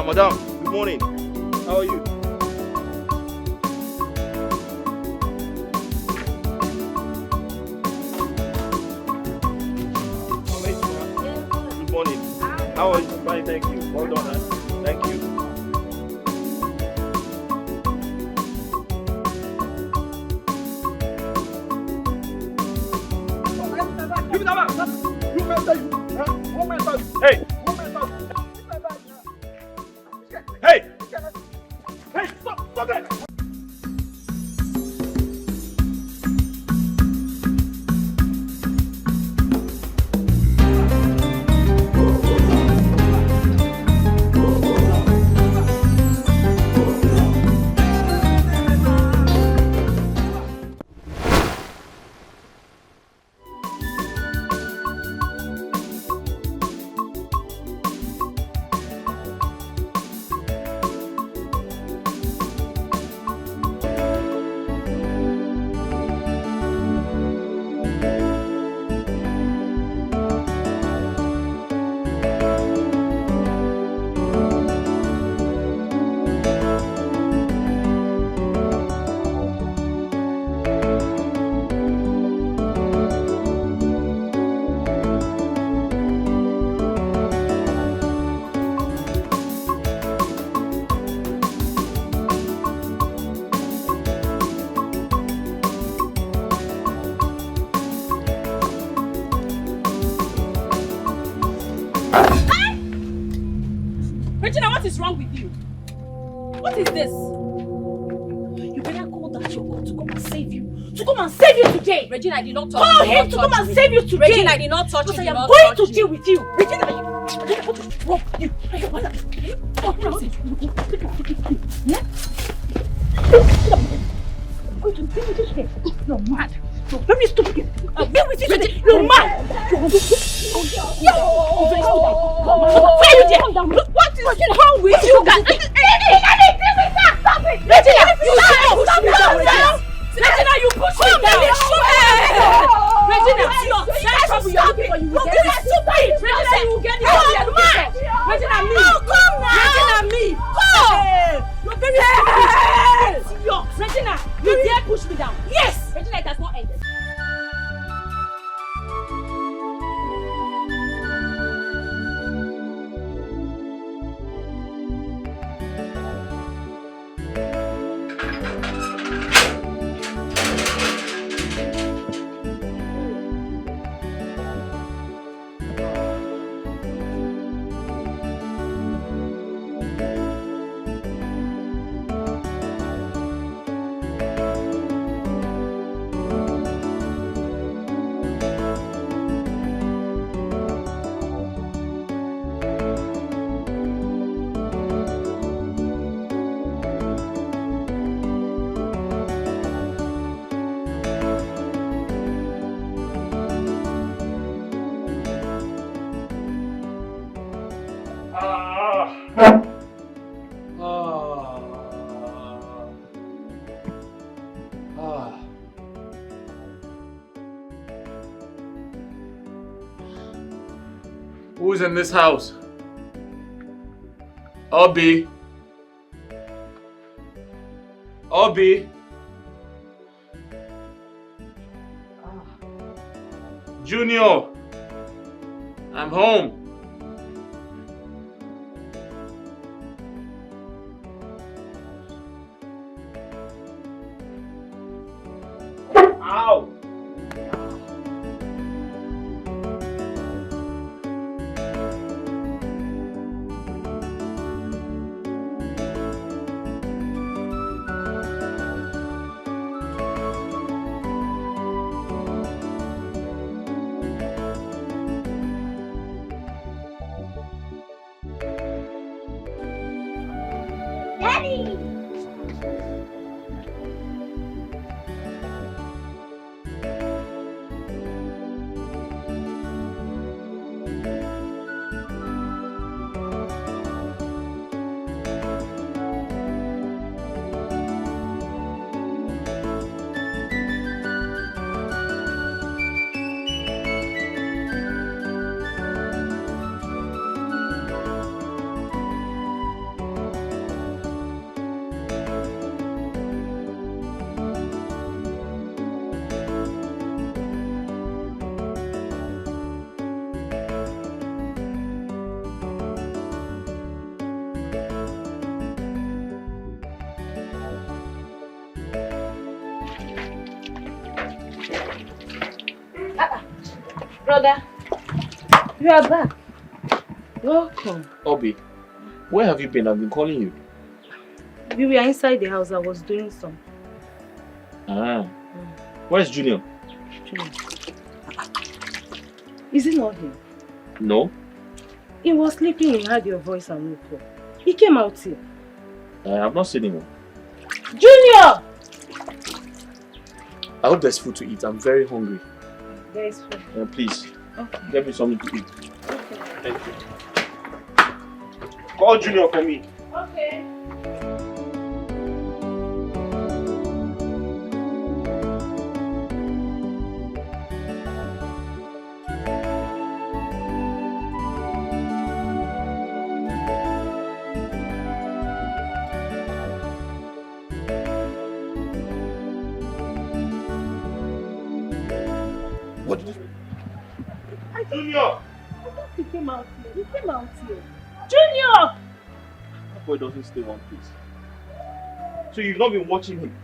Madam, good morning. How are you? Good morning. How are you? Fine, thank you. Well done, huh? Thank you. Give me that back! You can say you! One man back! Hey! One man back! Hey! Hey! Stop it! What is wrong with you? What is this? You better call that your God to come and save you. To come and save you today. Regina, I did not touch you. Call him to come and save you today. Regina, I did not touch you. I am going to deal with you. Regina, what is wrong with you? You're mad. You're very stupid. I'll be with you today. You're mad. Where are you there? What is wrong with you guys? Stop it! Regina, you push me down. Regina, you push me down. Regina, you're trouble. You're looking for you. Regina, you will get it. Regina, me. Come now. Regina, me. Come. You're very stupid. Regina, you dare push me down. Yes. Regina, it has not ended. Who's in this house? Obi. Junior. I'm home. Ow! Brother, you are back. Welcome. Obi, where have you been? I've been calling you. We were inside the house. I was doing some. Where's Junior? Junior. Is it not him? No. He was sleeping. He heard your voice and woke up. He came out here. I have not seen him. Junior! I hope there's food to eat. I'm very hungry. There is food. Please, Okay. get me something to eat. Okay. Thank you. Call Junior for me. Okay. What did you... Junior! He came out here. He came out here. Junior! That boy doesn't stay one place. So you've not been watching him?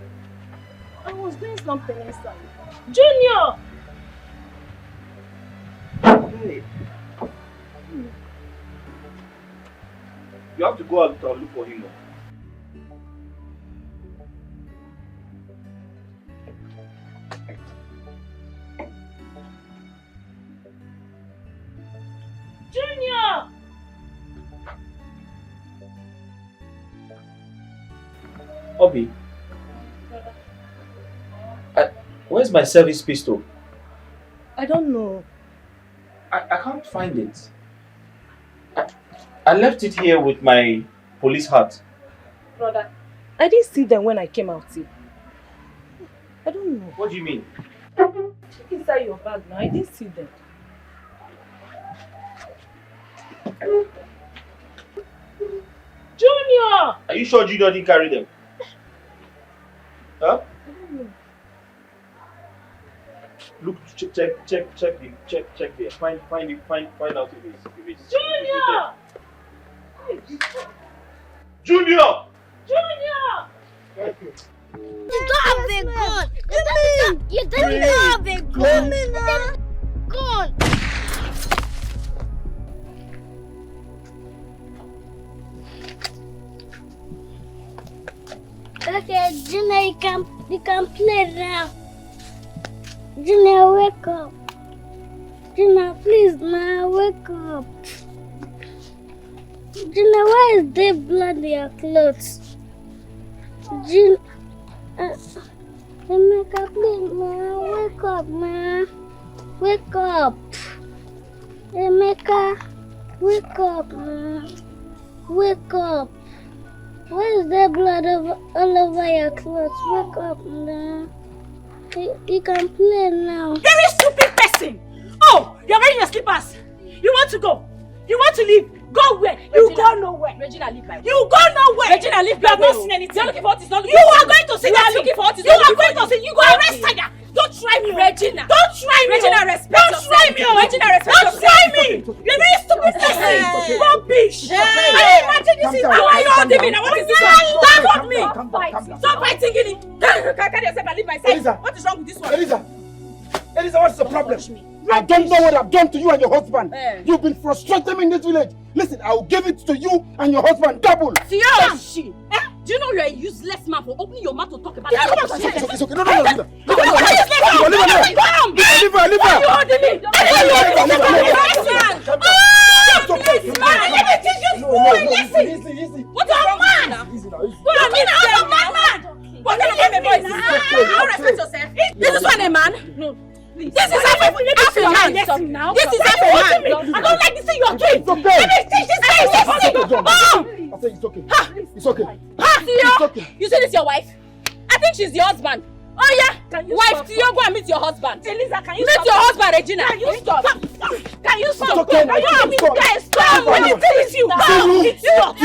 I was doing something inside. Junior! Hey. You have to go out and look for him now. Junior! Obi, where's my service pistol? I don't know. I can't find it. I left it here with my police hat. Brother, I didn't see them when I came out here. I don't know. What do you mean? Check inside your bag now. I didn't see them. Junior! Are you sure Junior didn't carry them? Huh? I don't know. Look, check there. Find out if it's Junior! Junior! Junior! You don't have a gun. You don't have a gun. Gun. Okay, Junior, you can play now. Junior, wake up. Junior, please now wake up. Junior, why is there blood in your clothes? Junior, Emeka, please now wake up, man. Wake up. Emeka, wake up, man. Wake up. Why is there blood all over your clothes? Wake up, man. You can play now. Very stupid person! Oh, you're wearing your slippers. You want to go? You want to leave? Go where? You go nowhere. Regina, leave my way. You go nowhere. Regina, leave You have my not way. seen anything. You're looking for what is not looking You for are you. going to see You are nothing. looking for what is You not are looking going for to you. see. You go arrest Tiger. Don't try me. Regina. Don't try me. Regina, respect Don't yourself. try me. Regina, respect Don't yourself. try me. You're very stupid person. Rubbish. I imagine this is how I know me. Now what is this one? Stop on me. Stop fighting in it. Carry yourself and leave my side. Eliza. What is wrong with this one? Eliza, what's the problem? I don't know what I've done to you and your husband. You've been frustrating me in this village. Listen, I will give it to you and your husband double. She. Do you know you're a useless man for opening your mouth to talk about that? It's okay. No, Eliza. Leave her. You holding me? Easy. What's wrong with you? Easy now. What I mean, I'm a madman. What kind of game boy is this? You respect yourself. This is one a man. No. This is half a man. This is half a man. I don't like this thing you're doing. It's okay. Let me teach this guy. I say it's okay. It's okay. It's okay. You see this your wife? I think she's your husband. Oh yeah, wife, Theo, go and meet your husband. Eliza, can you Meet stop? your husband, Regina. Can you stop? Can you stop? okay now. Stop! When it is you, You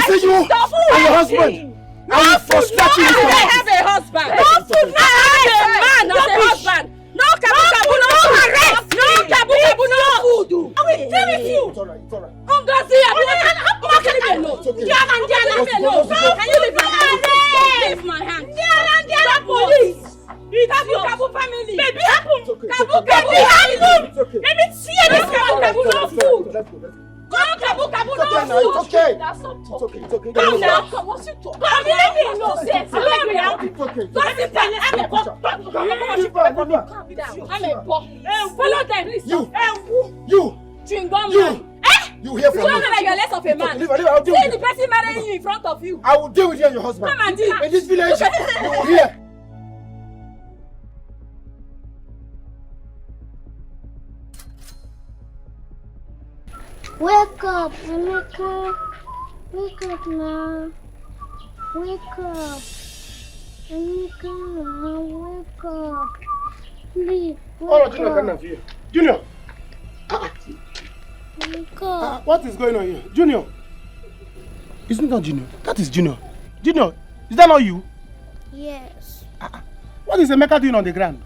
see you and your husband. I will frustrate you. I have a husband. I have a man, not a husband. No kabu, no arrest. No kabu, no food. I will deal with you. It's alright. Ngozi, how can you alone? It's okay. Can you leave my hand? Leave my hand. Stop police. It's your Kabu family. Baby, It's okay. Kabu, happen. It's okay. Let me see this It's okay. That's not It's okay. It's okay. Come now. What's it talking? Come here, me no sense. It's okay. Don't sit down. I'm a boy. Follow them, please. You. Chewing gum. You hear from me. You know that you're less of a man. Leave her. I'll deal See with the you. person marrying you in front of you. I will deal with you and your husband. Come and deal. In this village, you will hear. Wake up, Emeka. Wake up now. Wake up. Emeka, wake up. Please, wake up. Junior. Wake up. What is going on here? Junior. Isn't that Junior? That is Junior. Junior, is that not you? Yes. What is Emeka doing on the ground?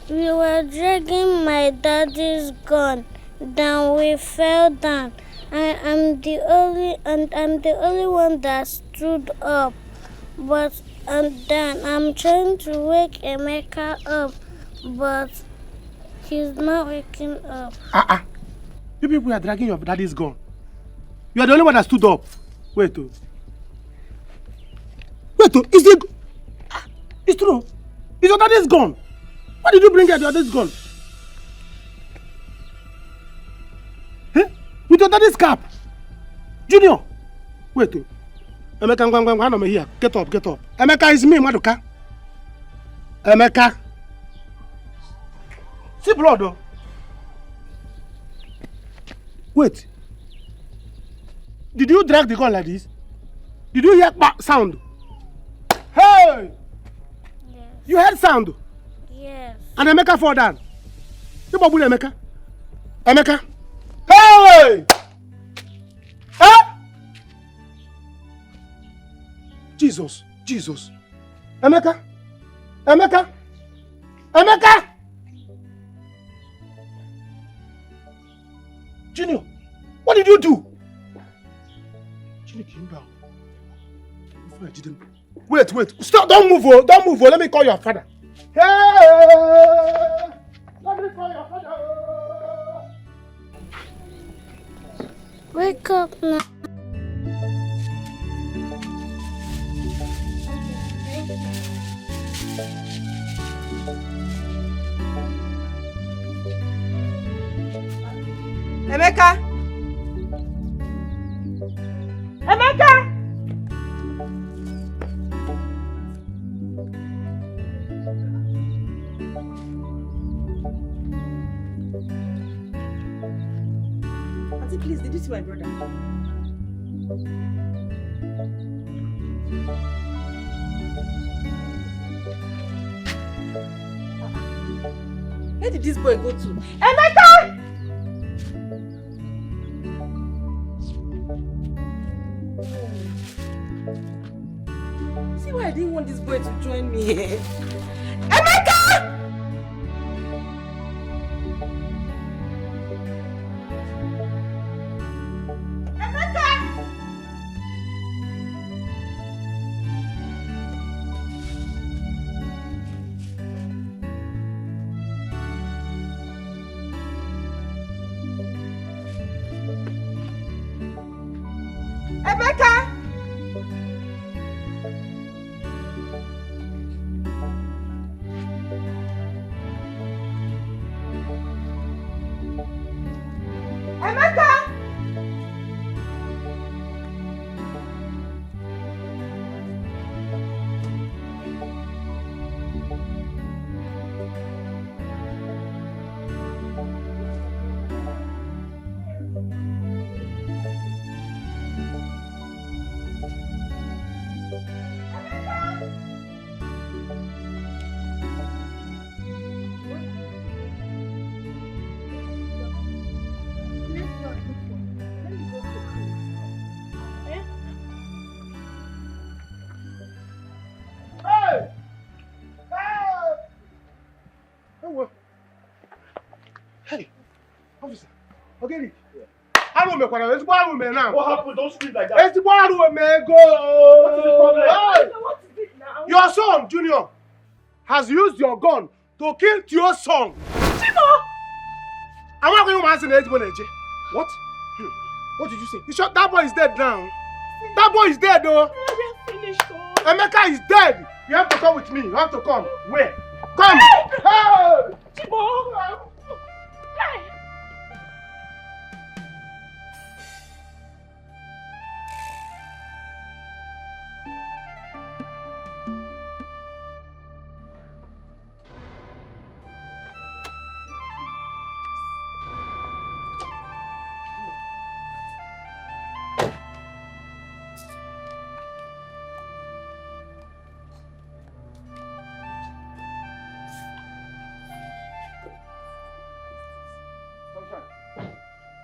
We were dragging my daddy's gun. Then we fell down. I'm the only one that stood up. But then I'm trying to wake Emeka up, but he's not waking up. You people are dragging your daddy's gun. You are the only one that stood up. Wait, is it? It's true. Is your daddy's gun? Why did you bring your daddy's gun? With your daddy's cap. Junior. Wait. Emeka, I'm here. Get up. Emeka is me, Maduka. Emeka. See blood, though. Wait. Did you drag the gun like this? Did you hear sound? Hey! Yes. You heard sound? Yes. And Emeka fall down. You babu Emeka? Emeka? Hey! Huh? Jesus. Emeka? Junior, what did you do? Junior came down. Before I didn't. Wait. Stop, don't move. Let me call your father. Hey! Let me call your father. Wake up now. Emeka! Auntie, please, did you see my brother? Where did this boy go to? Emeka! See why I didn't want this boy to join me here. Emeka! Okay. I don't know what now. What happened? Don't scream like that. It's the one who may go. What is the problem? Hey! What is it now? Your son, Junior, has used your gun to kill your son. Chimo! I'm not going to answer the age. What? What did you say? You shot that boy is dead now. That boy is dead though. We are finished. Emeka is dead. You have to come with me. You have to come. Where? Come. Hey! Chibo.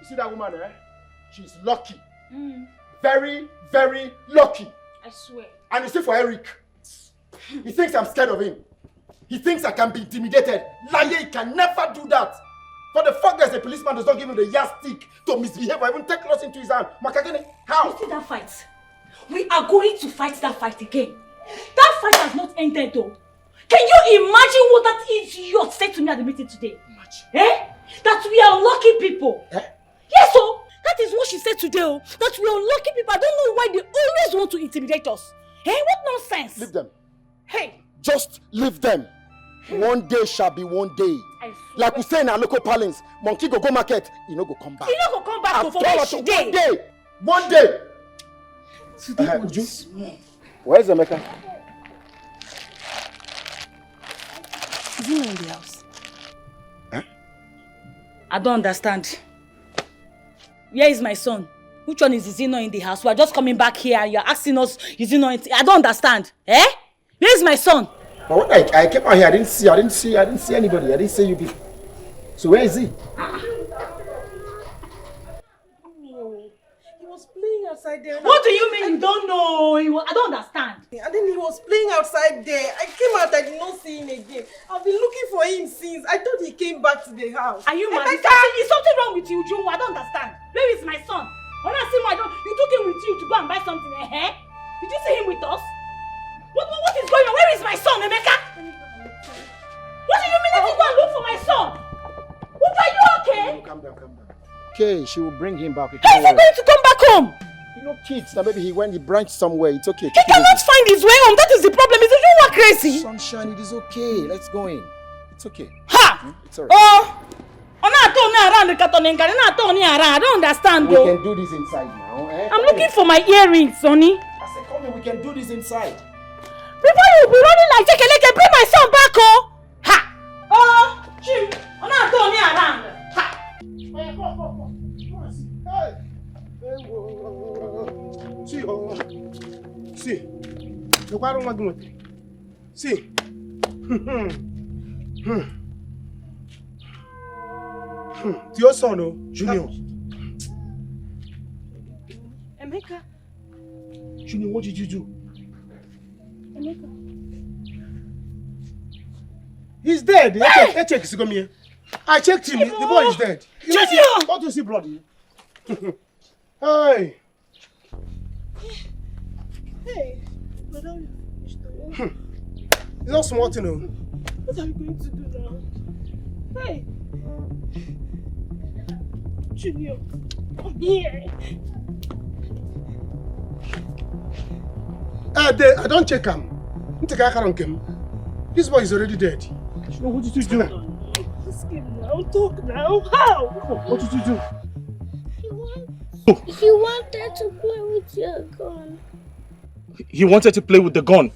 You see that woman, eh? She's lucky. Very, very lucky. I swear. And you see for Eric, he thinks I'm scared of him. He thinks I can be intimidated. Liar, he can never do that. For the fact that a policeman does not give him the yardstick to misbehave or even take close into his hand. Makagene, how? You see that fight? We are going to fight that fight again. That fight has not ended though. Can you imagine what that idiot said to me at the meeting today? Imagine. Eh? That we are lucky people. Eh? Yes, so that is what she said today. Oh, that we are lucky people. I don't know why they always want to intimidate us. Eh? What nonsense? Leave them. Hey. Just leave them. One day shall be one day. Like we say in our local parlance, monkey go market, he no go come back. He no go come back for where she dey. One day. One day. Where's Emeka? Is he not in the house? Huh? I don't understand. Where is my son? Which one is he not in the house? We are just coming back here and you are asking us, is he not in I don't understand. Eh? Where is my son? But when I came out here, I didn't see anybody. I didn't see you before. So where is he? He was playing outside there. What do you mean you don't know? I don't understand. And then he was playing outside there. I came out, I did not see him again. I've been looking for him since. I thought he came back to the house. Are you mad? Is something wrong with you, Joe? I don't understand. Where is my son? When I see my daughter, you took him with you to go and buy something, eh? Did you see him with us? What is going on? Where is my son, Emeka? What do you mean? Let me go and look for my son. What, are you okay? Calm down. Okay, she will bring him back. How is he going to come back home? You know kids, now maybe he branched somewhere. It's okay. He cannot find his way home. That is the problem. Is you are crazy? Sunshine, it is okay. Let's go in. It's okay. Ha! It's alright. Oh! I don't understand. We can do this inside now. Eh? I'm looking for my earrings, Sonny. I said, come in, we can do this inside. Before you be running like Chekeleke, bring my son back, oh! Ha! Oh! Chim! I'm not turning around. Ha! Hey, see, look, I don't want to do it. See. It's your son, oh, Junior. Emeka. Junior, what did you do? Emeka. He's dead. Hey! I checked him. The boy is dead. Junior! Don't you see blood? Hey. Hey. Brother, It's not small thing, no. what are we going to do now? Hey. Junior. Come here. I don't check him. This boy is already dead. What did you do? Ask him now. Talk now. How? What did you do? He wanted to play with your gun. He wanted to play with the gun.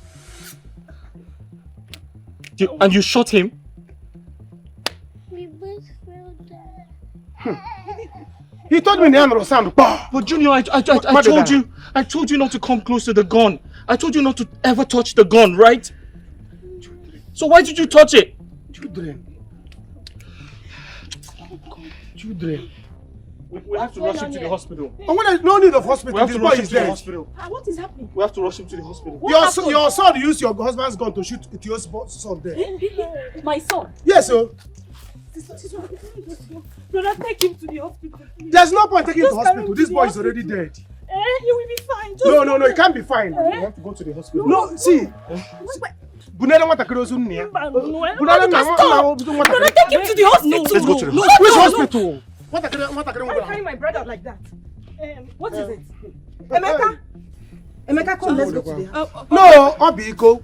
And you shot him? We both fell down. He told me the hand was sound. But Junior, I told you not to come close to the gun. I told you not to ever touch the gun, right? So why did you touch it? Children. We have to rush him to the hospital. And when there's no need of hospital, We have this to boy rush him is to the dead. hospital. What is happening? We have to rush him to the hospital. Your son used your husband's gun to shoot your son there. My son. Yes, sir. Brother, take him to the hospital. There's no point taking him to Just carry hospital. him to This the boy is already hospital. dead. He will be fine. Just No, it can't be fine. We have to go to the hospital. No, see. Bunada want to cross on here. Brother, Bunada Take him to the hospital. Let's go to the hospital. Which hospital? why carry my brother like that? What is it? Emeka? Emeka, come, let's go to the house. No, Obiko,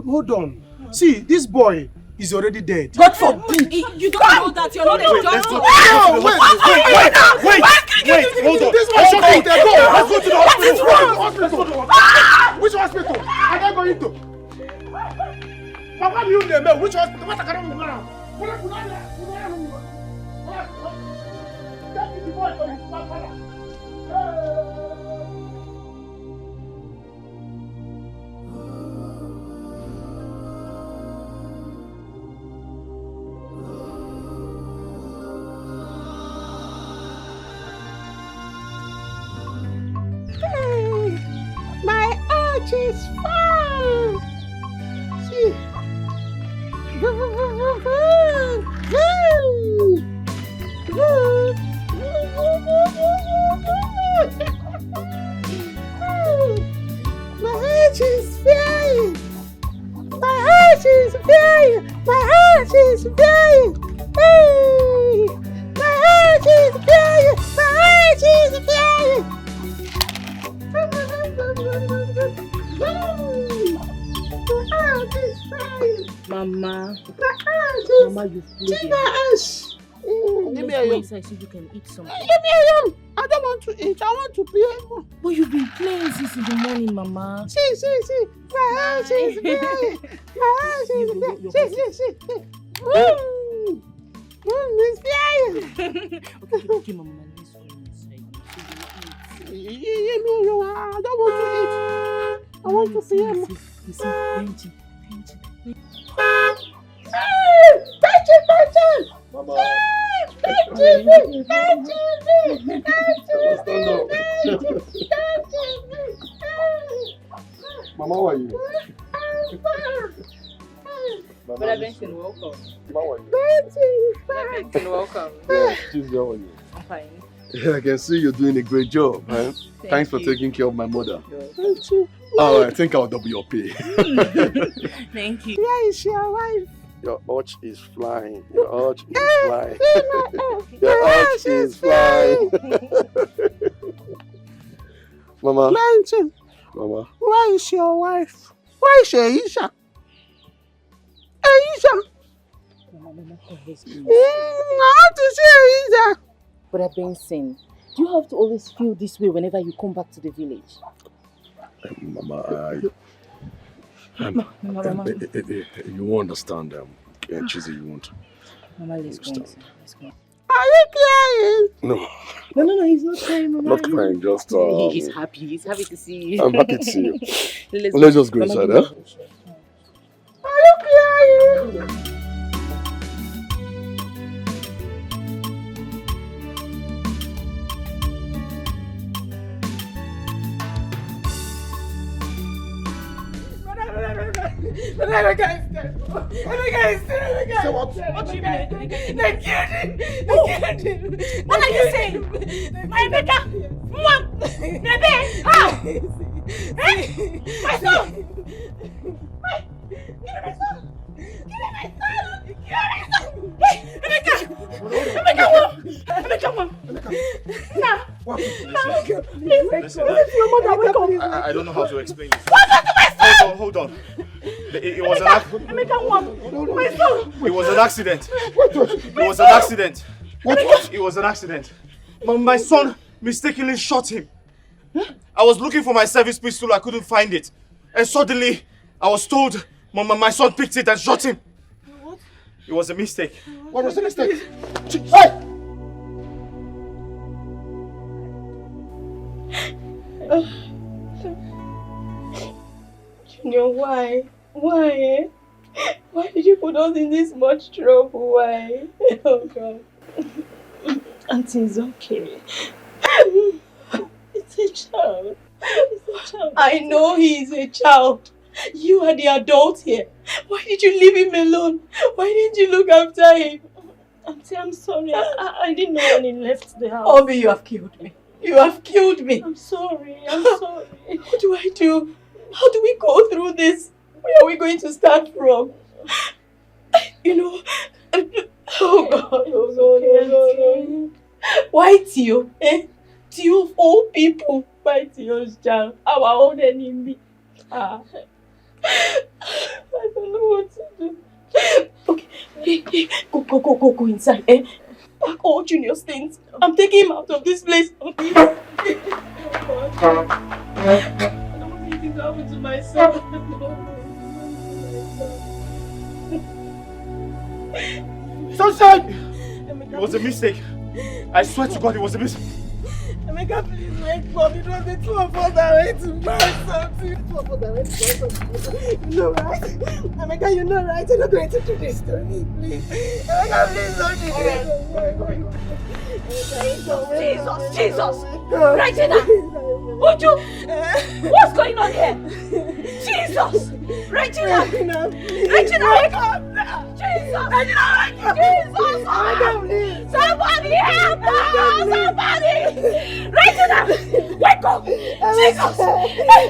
hold on. See, this boy is already dead. God forbid! You don't know that you're not a doctor. Wait, hold on. This one's okay. Let's go to the hospital. Which hospital? Are they going to? Papa, you name which hospital? What are you doing? My arch is fine. See. My arch is flying. My arch is flying. My arch is flying. Hey. My arch is flying. My arch is flying. Mama. Mama, you've played it. Give me a yum. So you can eat something. Give me a yum. I don't want to eat. I want to play. But you've been playing since in the morning, Mama. See. My house is flying. My house is flying. See. It's flying. Okay, Mama. Let's go inside. I don't want to eat. I want to play. Listen, Mama. Mama, how are you? Brother Benson, welcome. How are you? Brother Benson, welcome. Yeah, Tuesday, how are you? I'm fine. Yeah, I can see you're doing a great job, man. Thanks for taking care of my mother. Oh, I think I'll double your pay. Thank you. Where is your wife? Your arch is flying. Your arch is flying. Your arch is flying. Mama. Mountain. Mama. Where is your wife? Where is Aisha? Aisha. Mama, please. I want to see Aisha. Brother Benson, do you have to always feel this way whenever you come back to the village? Mama, Mama. you won't understand. Chizzy, you won't. Mama, let's go. Let's go. Are you crying? No. No, he's not crying, Mama. Not crying, just He's happy. He's happy to see you. I'm happy to see you. Let's just go inside, Are huh? you crying? Emeka is dead. Say what? What do you mean? They killed him. What are you saying? My Emeka? Mom! Bebe! Ah! My son! Give me my son! Emeka! I don't know how to explain it. Hold on. It was an accident. It was an accident. What? It was an accident. My son mistakenly shot him. I was looking for my service pistol. I couldn't find it. And suddenly, I was told my son picked it and shot him. What? It was a mistake. What was the mistake? Hey! Junior, why? Why? Why did you put us in this much trouble? Why? Oh God. Auntie, it's okay. It's a child. It's a child. I know he is a child. You are the adult here. Why did you leave him alone? Why didn't you look after him? Auntie, I'm sorry. I didn't know when he left the house. Obi, you have killed me. You have killed me. I'm sorry. What do I do? How do we go through this? Where are we going to start from? You know, oh God. Why you? Eh? You of all people fight your child, our own enemy. I don't know what to do. Okay, go inside. Pack all Junior's things. I'm taking him out of this place. Okay. I don't want anything to happen to my son. Sunshine! It was a mistake. I swear to God, it was a mistake. Emeka, please wake up. It was the two of us that went to buy something. Two of us that went to buy something. You know, right? Emeka, you know, right? You're not going to do this to me, please. Emeka, please don't do this. Jesus! Regina! Uju! What's going on here? Jesus! Regina! Regina, wake up! Jesus! Jesus! Somebody help us! Somebody! Regina! Wake up! Jesus!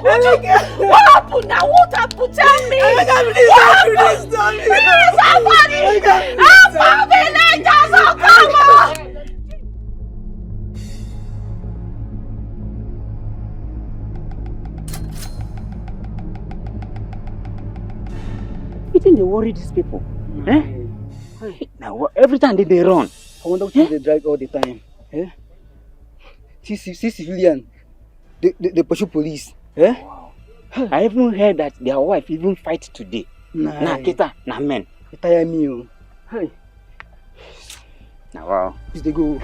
Uju! What happened now? What happened? Tell me! What happened? Please, somebody! Help me! Angels, oh, come on! It they worry these people. Eh? Now every time they run. I wonder what they drag all the time. Eh? See civilian, they pursue police. Eh? Wow. I even heard that their wife even fight today. Nah, kita, nah men. It tire me, oh. Hey. Now wow. Please they go.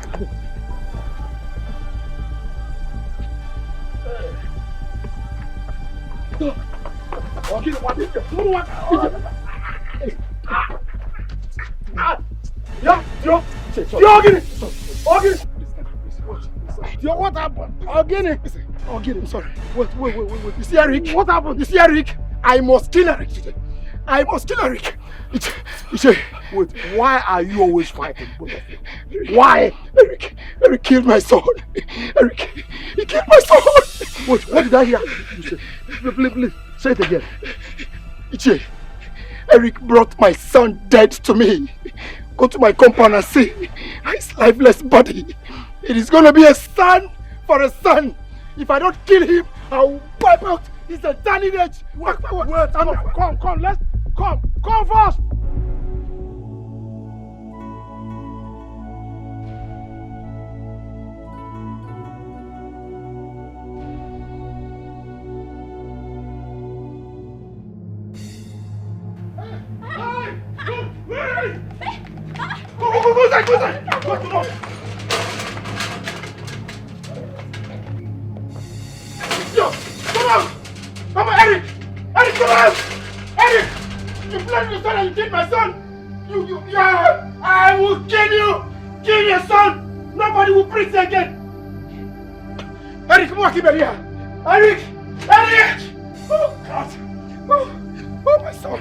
What happened? I'm sorry. Wait. You see Eric? What happened? You see Eric? I must kill Eric today. I must kill Eric. Wait, why are you always fighting both of you? Why? Eric killed my son. Eric, he killed my son. Wait, what did I hear? You say, please, say it again. Ichie, Eric brought my son dead to me. Go to my compound and see his lifeless body. It is gonna be a son for a son. If I don't kill him, I'll wipe out his entire lineage. Wait, come, let's come first. Go. Come on, Eric! Eric, come on! Eric! You bled your son and you killed my son! I will kill you! Kill your son! Nobody will preach again! Eric, come on, keep it here! Eric! Oh, God! Oh, my son!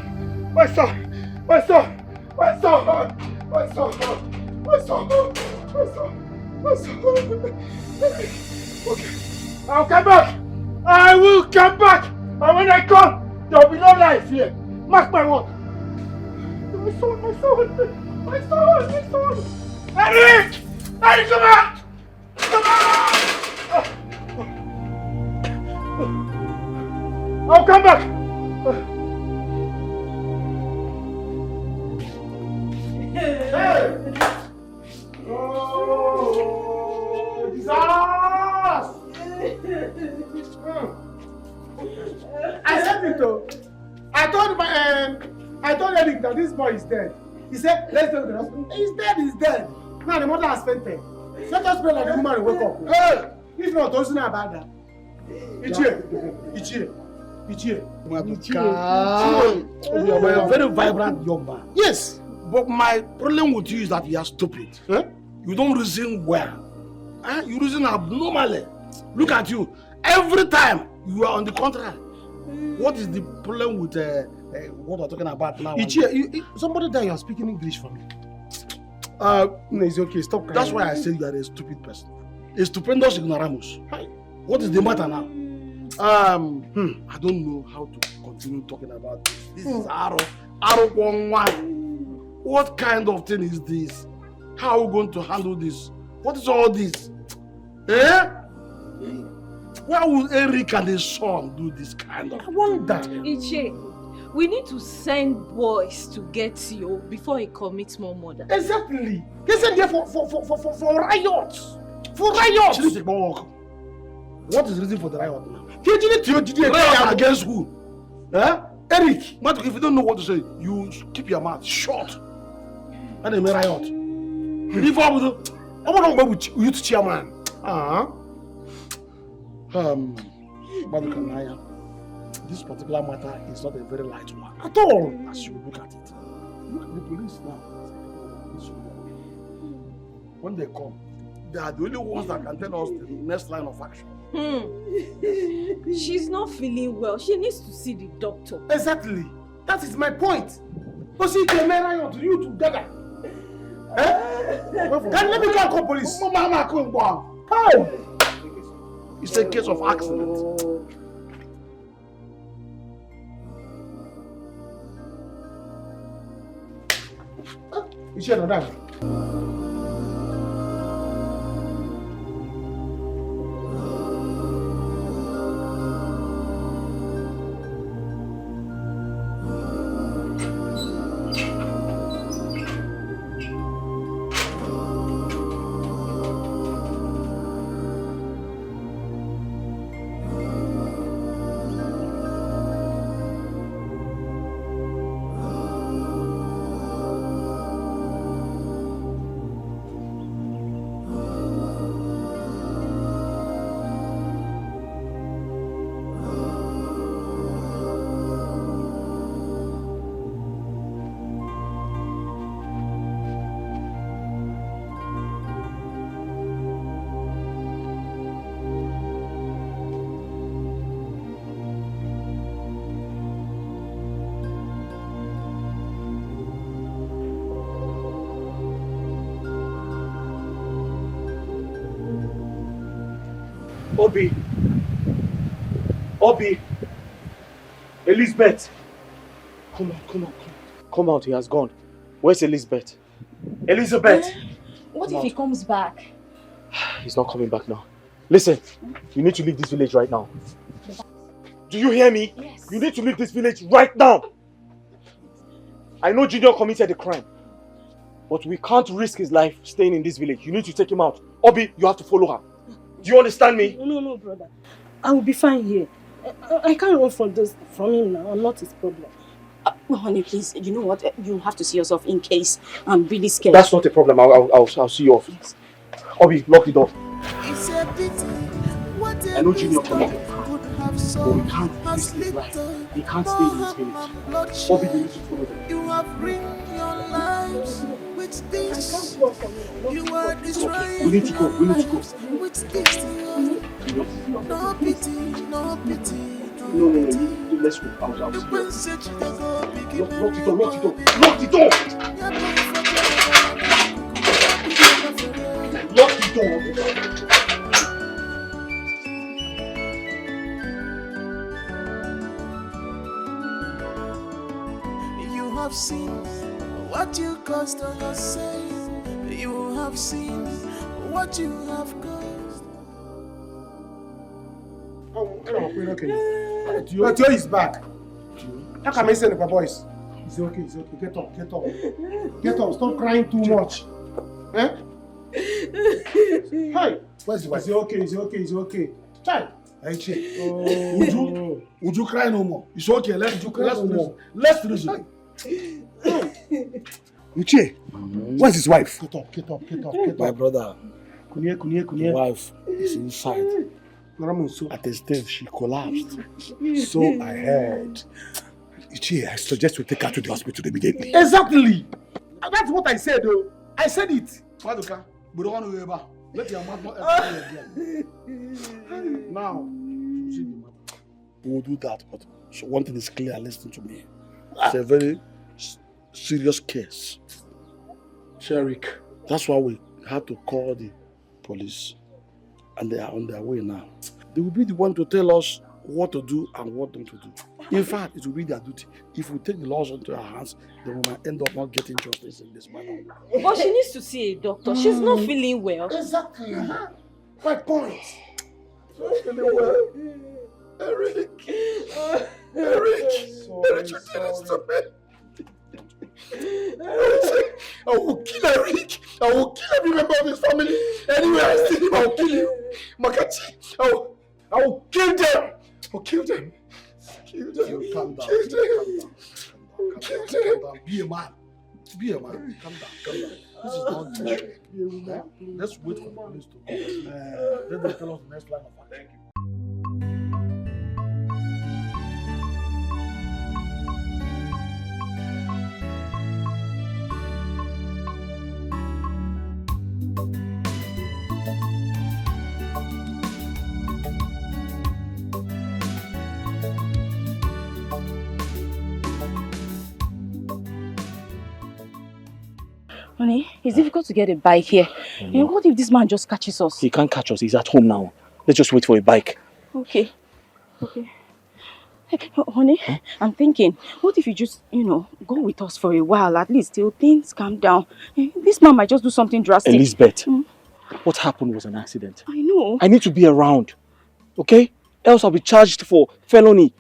Okay, I'll come back! I will come back! And when I come, there will be no life here. Mark my word. My son! Eric, come back! I'll come back! Hey! Oh, Jesus! I said it though. I told Eric that this boy is dead. He said, let's go to the hospital. He's dead. Now the mother has fainted. Let us pray that the woman will wake up. Hey! If not, don't say about that. Ichie. You are a very vibrant young man. Yes, but my problem with you is that you are stupid. Huh? You don't reason well. You reason abnormally. Look at you. Every time you are on the contrary. What is the problem with what we're talking about now? Somebody there, you are speaking English for me. No, it's okay. Stop crying. That's why I say you are a stupid person. A stupendous ignoramus. What is the matter now? I don't know how to continue talking about this. This is Aro 111. What kind of thing is this? How are we going to handle this? What is all this? Why would Eric and his son do this kind of... I wonder. Iche, we need to send boys to get you before he commits more murder. Exactly. They sent here for riots. For riots. What is the reason for the riot now? Riot against who? Eh? Eric, if you don't know what to say, you keep your mouth shut. And they may riot. If I would, I want to go with you to chairman. Madukanaya, this particular matter is not a very light one at all, as you look at it. Look at the police now. When they come, they are the only ones that can tell us the next line of action. She's not feeling well. She needs to see the doctor. Exactly. That is my point. But see, they may riot to you together. Can let me go and call police? How? It's a case of accident. You see another? Obi, Elizabeth, come out, he has gone. Where's Elizabeth? Elizabeth! What if he comes back? He's not coming back now. Listen, you need to leave this village right now. Do you hear me? Yes. You need to leave this village right now. I know Junior committed a crime, but we can't risk his life staying in this village. You need to take him out. Obi, you have to follow her. Do you understand me? No, brother. I will be fine here. I can't run from him now. I'm not his problem. Honey, please, you know what? You have to see yourself in case I'm really scared. That's not a problem. I'll see you off. Yes. Obi, lock the door. I know Junior committed a crime, but we can't risk his life. He can't stay in this village. Obi, you need to follow them. You have ringed your lives with this. You are destroying. We need to go. With this. No pity. No, let's go. I'll see you. Lock the door. You have seen what you caused on yourself. You have seen what you have caused. Okay. But Joe is back. How can I say the boys? It's okay. Get up. Stop crying too much. Eh? Hi. Where's the wife? It's okay. Child. Would you cry no more? It's okay. Let's reason. Uche, where's his wife? Get up. My brother. Kunye. Wife is inside. At the stage, she collapsed. So I heard. Uche, I suggest we take her to the hospital immediately. Exactly. That's what I said, though. I said it. Maduka, we don't want to ever. Let your mouth not ever again. Now, we'll do that, but so one thing is clear, listen to me. It's a very serious case. Sherik. That's why we had to call the police. And they are on their way now. They will be the one to tell us what to do and what not to do. In fact, it will be their duty. If we take the laws into our hands, then we might end up not getting justice in this matter. But she needs to see a doctor. She's not feeling well. Exactly. My point. Eric! Eric, you did this to me! I will kill Eric! I will kill every member of his family! Anywhere I see him, I will kill him! Makachi, I will kill them! I'll kill them! Kill them! Calm down. Kill them! Calm down. Be a man. Be a man. Calm down. Calm down. This is not the Let's wait for the police to come. Let them tell us the next line of action. Thank you. Honey, it's difficult to get a bike here. And what if this man just catches us? He can't catch us. He's at home now. Let's just wait for a bike. Okay. Hey, honey, I'm thinking, what if you just, go with us for a while, at least till things calm down. This man might just do something drastic. Elizabeth, what happened was an accident. I know. I need to be around, okay? Else I'll be charged for felony.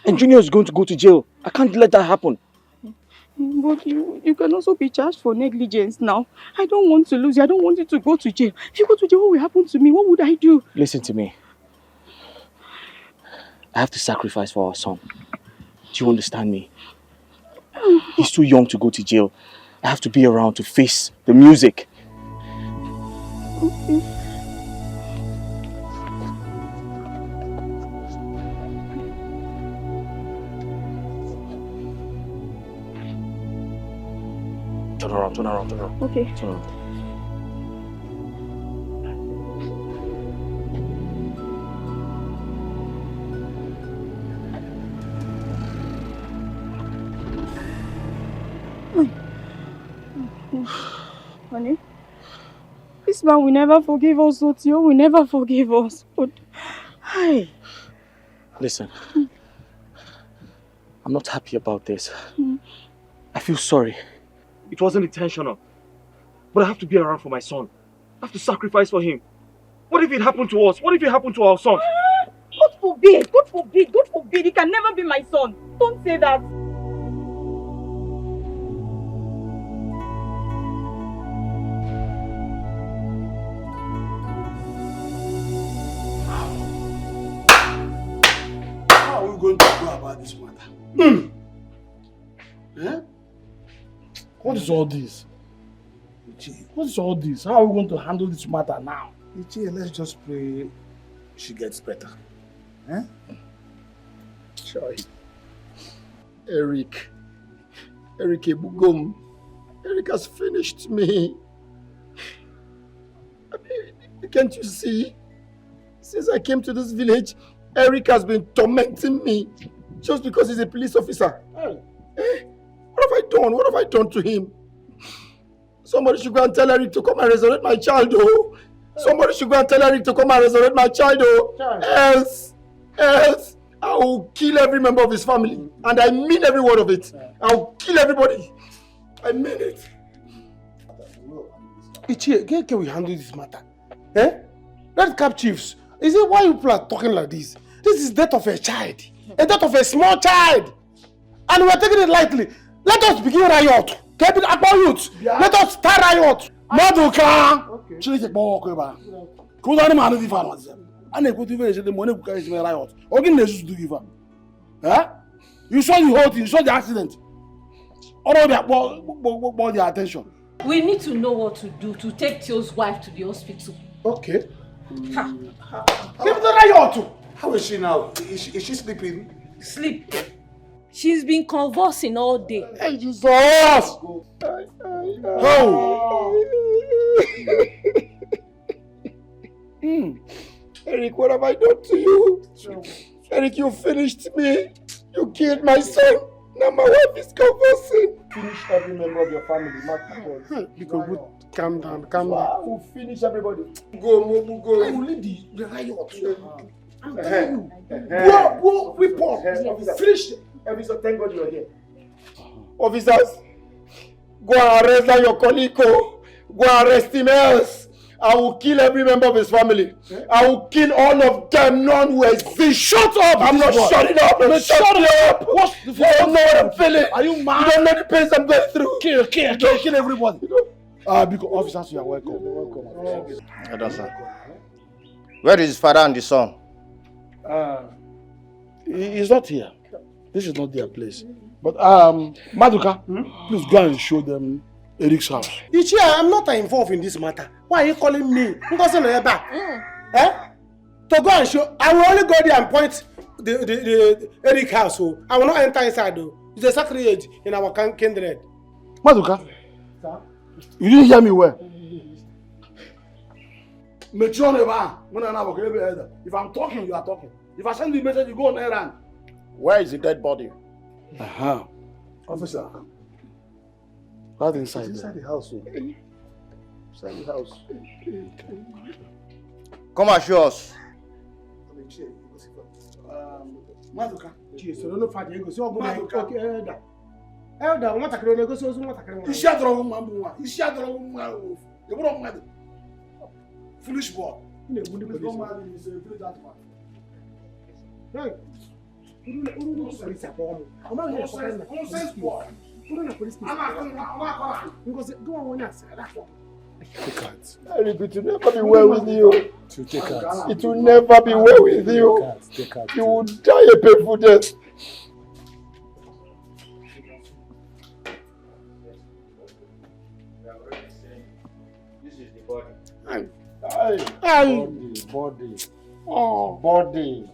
And Junior is going to go to jail. I can't let that happen. But you can also be charged for negligence now. I don't want to lose you. I don't want you to go to jail. If you go to jail, what will happen to me? What would I do? Listen to me. I have to sacrifice for our son. Do you understand me? He's too young to go to jail. I have to be around to face the music. Okay. Turn around. Okay. Turn around. Honey, this man will never forgive us, Otio will never forgive us. But, hi. Listen, I'm not happy about this. I feel sorry. It wasn't intentional. But I have to be around for my son. I have to sacrifice for him. What if it happened to us? What if it happened to our son? God forbid! God forbid! God forbid! He can never be my son. Don't say that. How are we going to go about this matter? Yeah? What is all this? What is all this? How are we going to handle this matter now? Let's just pray she gets better. Eh? Joy. Eric Ebugum. Eric has finished me. I mean, can't you see? Since I came to this village, Eric has been tormenting me just because he's a police officer. Hey. What have I done? What have I done to him? Somebody should go and tell Eric to come and resurrect my child, oh. Somebody should go and tell Eric to come and resurrect my child, oh. Else, I will kill every member of his family. And I mean every word of it. I will kill everybody. I mean it. Ichie, can we handle this matter? Eh? Red Cap Chiefs, is it why you people are talking like this? This is death of a child. A death of a small child. And we are taking it lightly. Let us begin riot. Let us start riot. Maduka. Chile bo ko ba. Ko da ma no di fa no. Ana ko ti ve se the money ku kai se riot. Ogin na Jesus do give am. Eh? You saw the whole thing, you saw the accident. All of that brought their attention. We need to know what to do to take Tio's wife to the hospital. Okay. Leave the riot. How is she now? Is she sleeping? Sleep. She's been convulsing all day. Hey, Jesus! How? Eric, what have I done to you? Eric, you finished me. You killed my son. Now my wife is convulsing. Finish every member of your family. Because calm down. We'll finish everybody. Go. I will lead the riot. I'm telling you. Go, report. Finish. Officer, thank God you're here. Officers, go and arrest your colleague. Go arrest him else. I will kill every member of his family. I will kill all of them. None will exist. Shut up! I'm not shutting up. Shut up. What's the You don't know what I'm feeling. Are you mad? You don't know the pains I'm going through. Kill everybody. Because officers, you are welcome. Where is his father and the son? He's not here. This is not their place. But Maduka, please go and show them Eric's house. Ichie, I'm not involved in this matter. Why are you calling me? To go and show. I will only go there and point the Eric house. So I will not enter inside though. It's a sacrilege in our kindred. Maduka, you didn't hear me well. If I'm talking, you are talking. If I send you a message, you go on errand. Where is the dead body? Officer. Right inside. It's inside the house. Inside the house. Come and show us. Maduka. Elder, what a crane goes on what a Foolish boy. Hey. I repeat, it will never be well with you. It will never be well with you. You will die a painful death. This is the body. Body. Oh, body.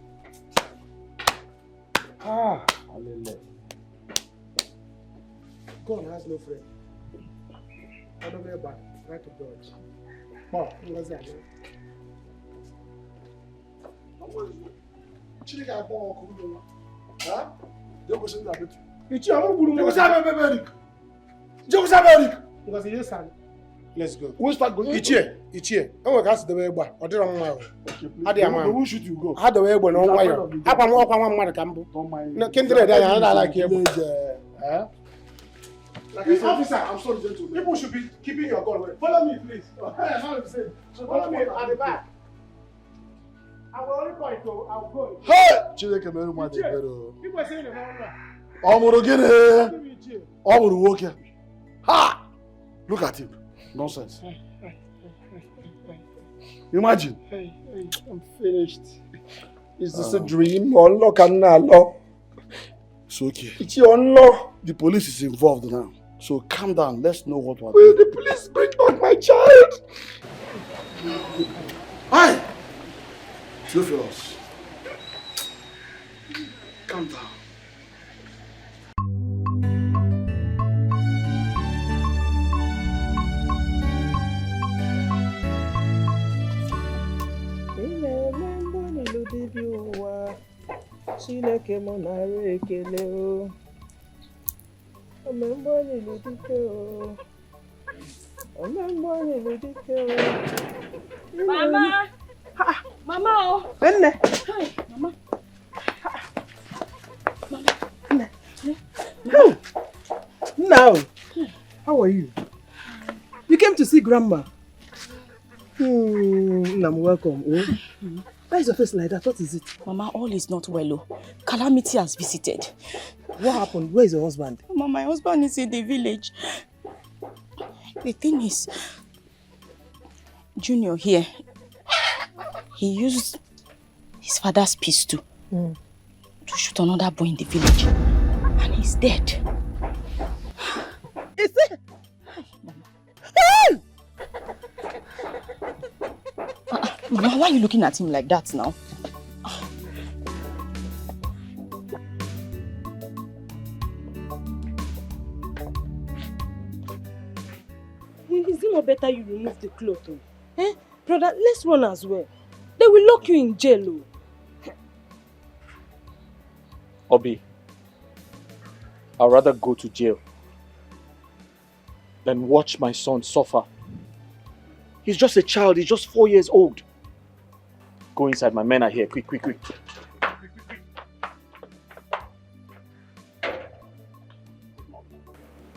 God has no friend. I don't know about right to judge. Oh, what's that? Let's go. We'll start going. Ichie. Oh, that's the way back. Or did I know? Who should you go? How the way when on wire? Up and walk on one campo. No, kindred, I like you. Officer, I'm sorry, gentlemen. People should be keeping your gun. Follow me, please. Follow me at the back. I will only point to. I'll go. Hey! Chileke meru ma de pero. People are saying the wrong. Omuru gini. Omuru woke. Ha! Look at him. Nonsense. Imagine. I'm finished. Is this a dream? Allah can Allah. It's okay. It's your Allah. The police is involved now. So calm down. Let's know what we're Will doing. the police bring back my child? Hi! Theophilus. Calm down. Chineke mo nara ekele o. Omembo ni ludike o. Omembo ni ludike o. Mama. Mama o. Nne. Hi, Mama. Nne. Now, how are you? You came to see Grandma. I'm welcome. Why is your face like that? What is it? Mama, all is not well. Oh. Calamity has visited. What happened? Where is your husband? Mama, my husband is in the village. The thing is, Junior here, he used his father's pistol to shoot another boy in the village. And he's dead. Is it? Mama, why are you looking at him like that now? Is it not better you remove the cloth? Eh? Brother, let's run as well. They will lock you in jail. Obi, I'd rather go to jail than watch my son suffer. He's just a child, he's just 4 years old. Go inside, my men are here. Quick, quick, quick.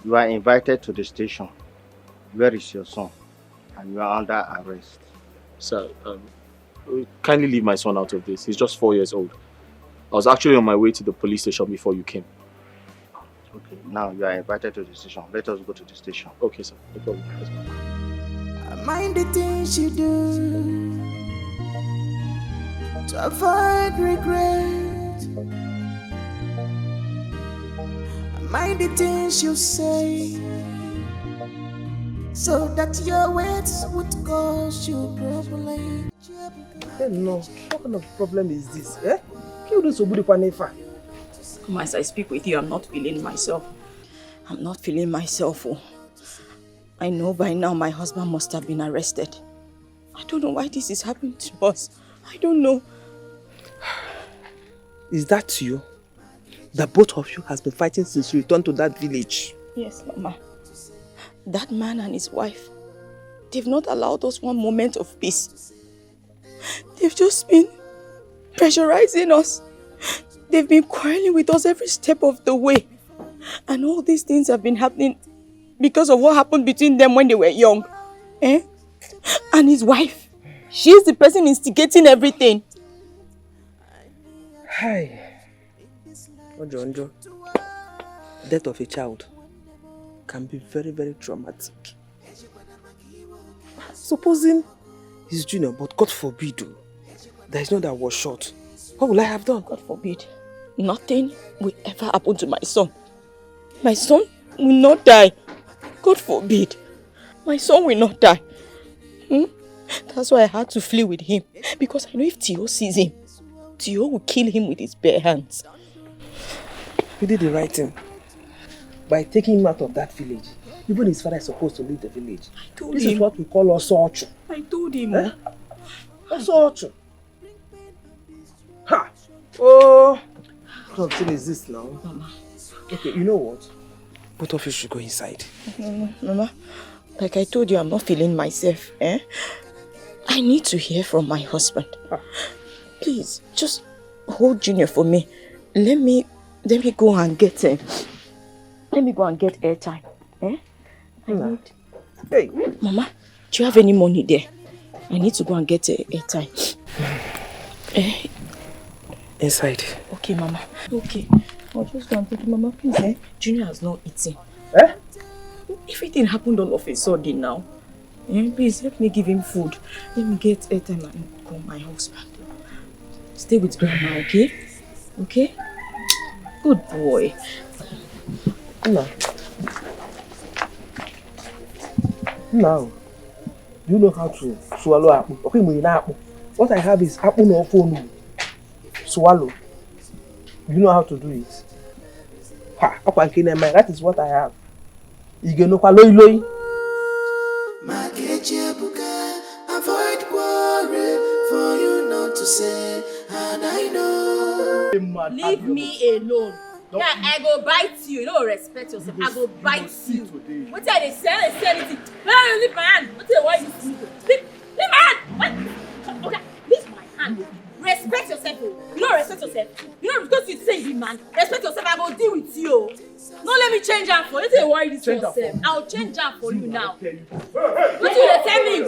You are invited to the station. Where is your son? and you are under arrest. Sir, kindly leave my son out of this. He's just 4 years old. I was actually on my way to the police station before you came. Okay, now you are invited to the station. Let us go to the station. Okay, sir. No problem. Let's go. Mind the things you do to avoid regret. Mind the things you say so that your words would cause you problem. Hey, no, what kind of problem is this? Eh? Kill this Obudi Kwanefa. Come, as I speak with you, I'm not feeling myself. I'm not feeling myself. Oh. I know by now my husband must have been arrested. I don't know why this is happening to us. I don't know. Is that you? That both of you has been fighting since you returned to that village? Yes, Mama. That man and his wife, they've not allowed us one moment of peace. They've just been pressurizing us. They've been quarreling with us every step of the way. And all these things have been happening because of what happened between them when they were young. Eh? And his wife, she's the person instigating everything. Hi. Ojo, death of a child can be very, very traumatic. Supposing he's junior, but God forbid, there is no that was shot. What will I have done? God forbid. Nothing will ever happen to my son. My son will not die. God forbid. My son will not die. That's why I had to flee with him. Because I know if Tio sees him, Tio will kill him with his bare hands. You did the right thing. By taking him out of that village. Even his father is supposed to leave the village. I told this him. Is what we call Osochu. I told him. Eh? Osochu. Ha! Oh! What thing is this now? Mama. Okay, you know what? Both of you should go inside. Mama, like I told you, I'm not feeling myself. Eh? I need to hear from my husband. Please, just hold Junior for me. Let me go and get airtime. Eh? I need. Hey, Mama, do you have any money there? I need to go and get airtime. Inside. Okay, Mama. Okay. I'll just go and take it, Mama. Please, eh? Junior has not eaten. Eh? Everything happened all of a sudden now. Please, let me give him food. Let me get airtime and call my husband. Stay with Grandma, okay? Okay? Good boy. Now, do you know how to swallow apple? Okay, what I have is apple no phone. Swallow. You know how to do it. Ha! That is what I have. You get no loy. Avoid worry for you not to say, and I know. Leave me alone. Yeah, I go bite you. You don't respect yourself. I go bite you. What are they saying? They say anything. No, leave my hand. What are why you do? Leave my hand. What? Okay, leave my hand. Respect yourself. You don't respect yourself. You don't because you say you man. Respect yourself. I go deal with you. Don't let me change her for you. Don't worry this yourself. I'll change her for you now. What do you tell me?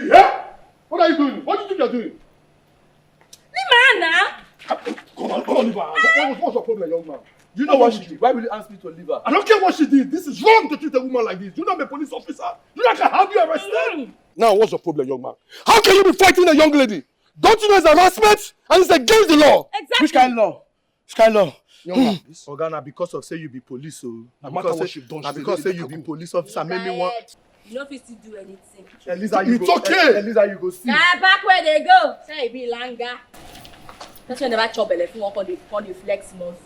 Yeah? What are you doing? What do you think you're doing? Leave my hand now. Come on, leave her. What's your problem, young man? You know what she did? Why will you ask me to leave her? I don't care what she did. This is wrong to treat a woman like this. You know I'm a police officer. You know I can have you arrested. Now, what's your problem, young man? How can you be fighting a young lady? Don't you know it's harassment and it's against the law? Exactly. Which kind of law? Which kind of law? Young man, Organa, because of say you be police, so no matter what she's done, because say you be police officer, make me want. You don't fit to do anything. Elisa, you it's go. okay. Elisa, you go see. Back where they go. Say it be langa. That's why never chop belly. One on the flex muscle.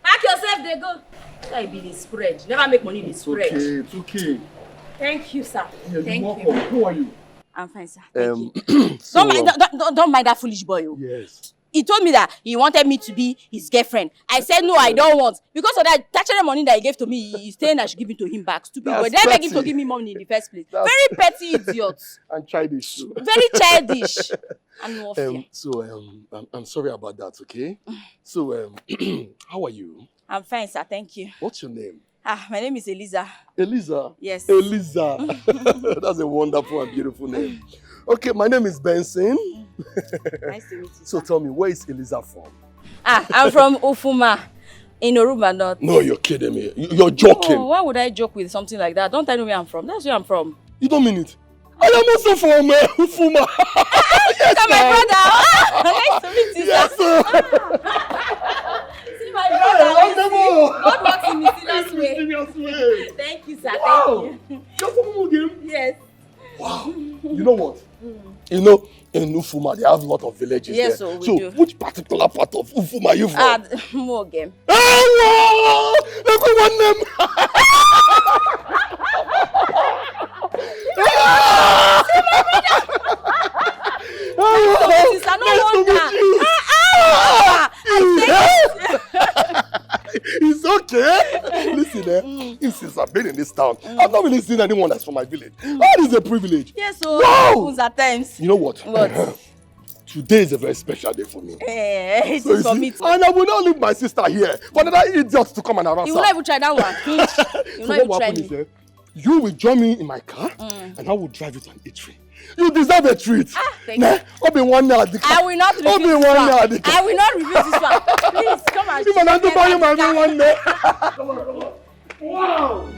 Pack yourself, they go. Say it be the spread. Never make money the spread. It's okay. Thank you, sir. Yeah, Thank you. Who are you? I'm fine, sir. Thank you. So, Don't mind that foolish boy. Oh. Yes. He told me that he wanted me to be his girlfriend. I said no, I don't want. Because of that tertiary money that he gave to me, he's saying I should give it to him back. Stupid boy. Did I beg him to give me money in the first place? Very petty idiot. And childish. Very childish. And warfare. I'm sorry about that, okay? So, how are you? I'm fine, sir. Thank you. What's your name? My name is Eliza. Eliza? Yes. Eliza. That's a wonderful and beautiful name. Okay, my name is Benson. Nice to meet you. So tell me, where is Eliza from? I'm from Ufuma, in Oruba North. No, you're kidding me. You're joking. Oh, why would I joke with something like that? Don't I know where I'm from? That's where I'm from. You don't mean it? I am also from Ufuma. Yes, my brother. Nice to meet you, yes, sir. See my brother. God works in mysterious way. Thank you, sir. Wow. Thank you. You're from Umugim? Yes. Wow. You know what? You know, in Ufuma, they have a lot of villages yes, there. So we do. Which particular part of Ufuma are you from? Mogem. Hello! Everyone name! It's okay. Listen, since I've been in this town, I've not really seen anyone that's from my village. That is a privilege. Yes, so wow. At times. You know what? What? Today is a very special day for me. It is for me too. And I will not leave my sister here for another idiot to come and harass her. You will not even try that one. You will not even try me. You will join me in my car and I will drive you to an eatery. You deserve a treat. Thank you. I will not refuse this one. I will not refuse this one. Please, come and if I want to buy you my one day. Come on. Wow.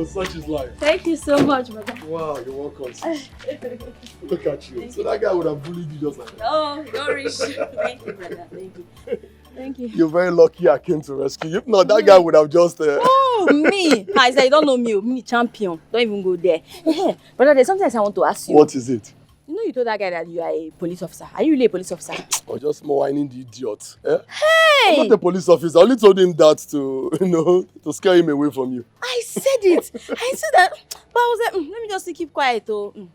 Such is life. Thank you so much, brother. Wow, you're welcome. Look at you. Thank so that guy would have bullied you just like that. Oh, no rich. Thank you, brother. Thank you. Thank you. You're very lucky I came to rescue you. If not, that guy would have just... Oh, me? I said, you don't know me. Me, champion. Don't even go there. Brother, there's something else I want to ask you. What is it? You know you told that guy that you are a police officer. Are you really a police officer? Or just more whining the idiot. Eh? Hey! I'm not a police officer. I only told him that to, to scare him away from you. I said it. I said that. But I was like, let me just keep quiet.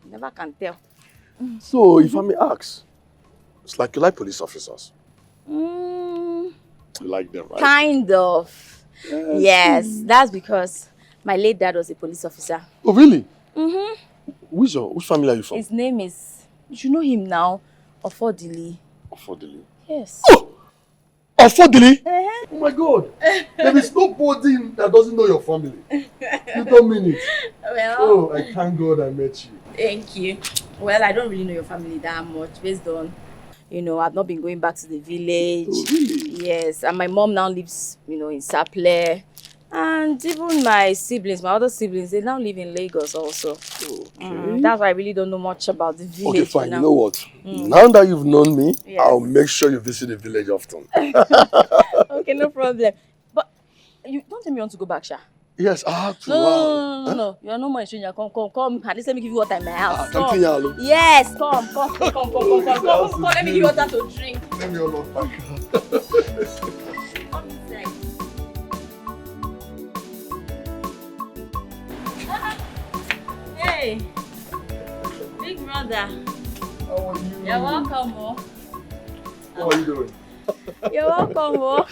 Never can tell. So, if I may ask, it's like you like police officers. You like them, right? Kind of. Yes, that's because my late dad was a police officer. Oh, really? Mm-hmm. Which family are you from? His name is, you know him now, Ofodili. Ofodili? Yes. Oh! Ofodili? Oh my God! There is nobody that doesn't know your family. You don't mean it. Well, oh, I thank God I met you. Thank you. Well, I don't really know your family that much based on, I've not been going back to the village. Oh, really? Yes, and my mom now lives, in Saple. And even my siblings, my other siblings, they now live in Lagos also. Okay. That's why I really don't know much about the village. Okay, fine. You know what? Now that you've known me, yes. I'll make sure you visit the village often. Okay, no problem. But you don't tell me you want to go back, Sha. Yes, I have to. No. You are no more a stranger. Come. At least let me give you water in my house. Come. Yes, come. Let me give you water to drink. Let me unlock my car. Come inside. Hey, big brother. How are you? You're welcome, oh. How are you doing? You're welcome, oh.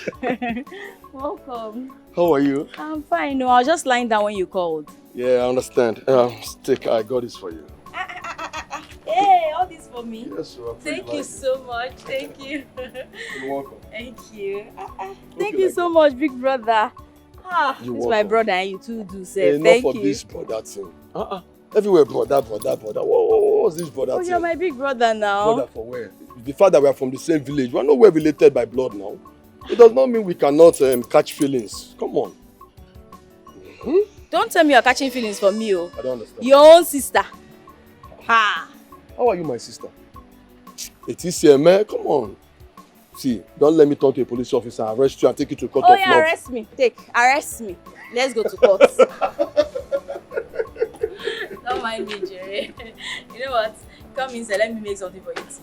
Welcome. How are you? I'm fine. No, I was just lying down when you called. Yeah, I understand. Stick, I got this for you. Hey, all this for me? Yes, sir. Thank you so much. Thank you. You're welcome. Thank you. Thank you so much, big brother. This is my brother and you too do say. Thank you. Enough of this brother thing. Everywhere brother. What's this brother thing? You're my big brother now. Brother for where? The fact that we are from the same village, we are nowhere related by blood now. It does not mean we cannot catch feelings. Come on. Don't tell me you're catching feelings for me, oh. I don't understand. Your own sister. Ha! How are you, my sister? It is here, man. Come on. See, don't let me talk to a police officer, arrest you and take you to court of law. Arrest me. Arrest me. Let's go to court. Don't mind me, Jerry. You know what? Come inside, let me make something for you to eat.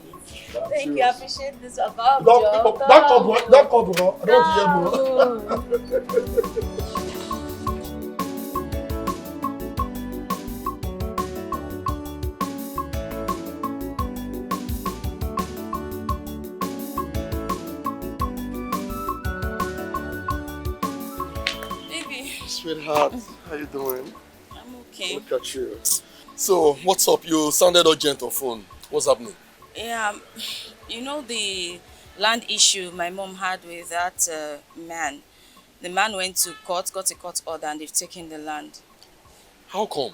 Thank you, I appreciate this. Don't come, bro. I don't want to hear more. sweetheart. How you doing? I'm okay. Look at you. So, what's up? You sounded urgent on phone. What's happening? Yeah, you know the land issue my mom had with that man. The man went to court, got a court order, and they've taken the land. How come?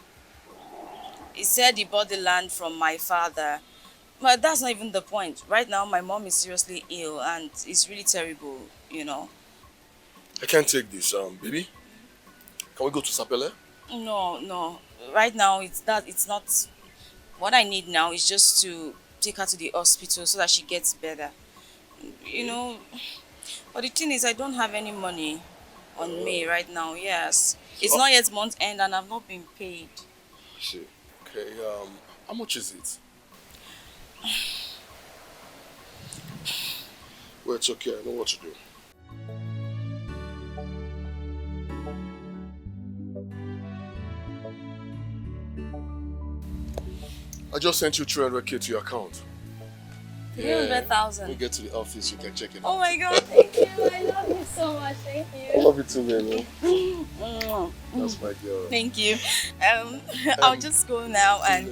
He said he bought the land from my father. But that's not even the point. Right now, my mom is seriously ill, and it's really terrible, you know. I can't take this, baby. Can we go to Sapele? No. Right now, it's not. What I need now is just to take her to the hospital so that she gets better. You know, but the thing is, I don't have any money on me right now, yes. It's not yet month end and I've not been paid. I see. Okay, how much is it? Well, it's okay, I know what to do. I just sent you 300k to your account. 300,000. When you get to the office, you can check it out. Oh my God, thank you. I love you so much. Thank you. I love you too, baby. That's my girl. Thank you. I'll just go now and...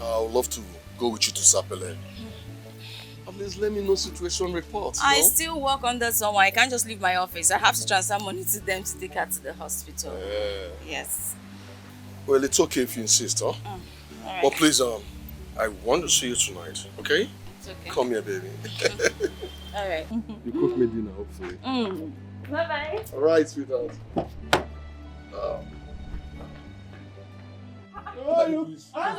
I would love to go with you to Sapele. At least let me know situation reports. I still work under someone. I can't just leave my office. I have to transfer money to them to take her to the hospital. Yes. Well, it's okay if you insist, huh? All right. But please, I want to see you tonight, okay? It's okay. Come here, baby. All right. You cook me dinner, hopefully. Bye-bye. All right, sweetheart. I'm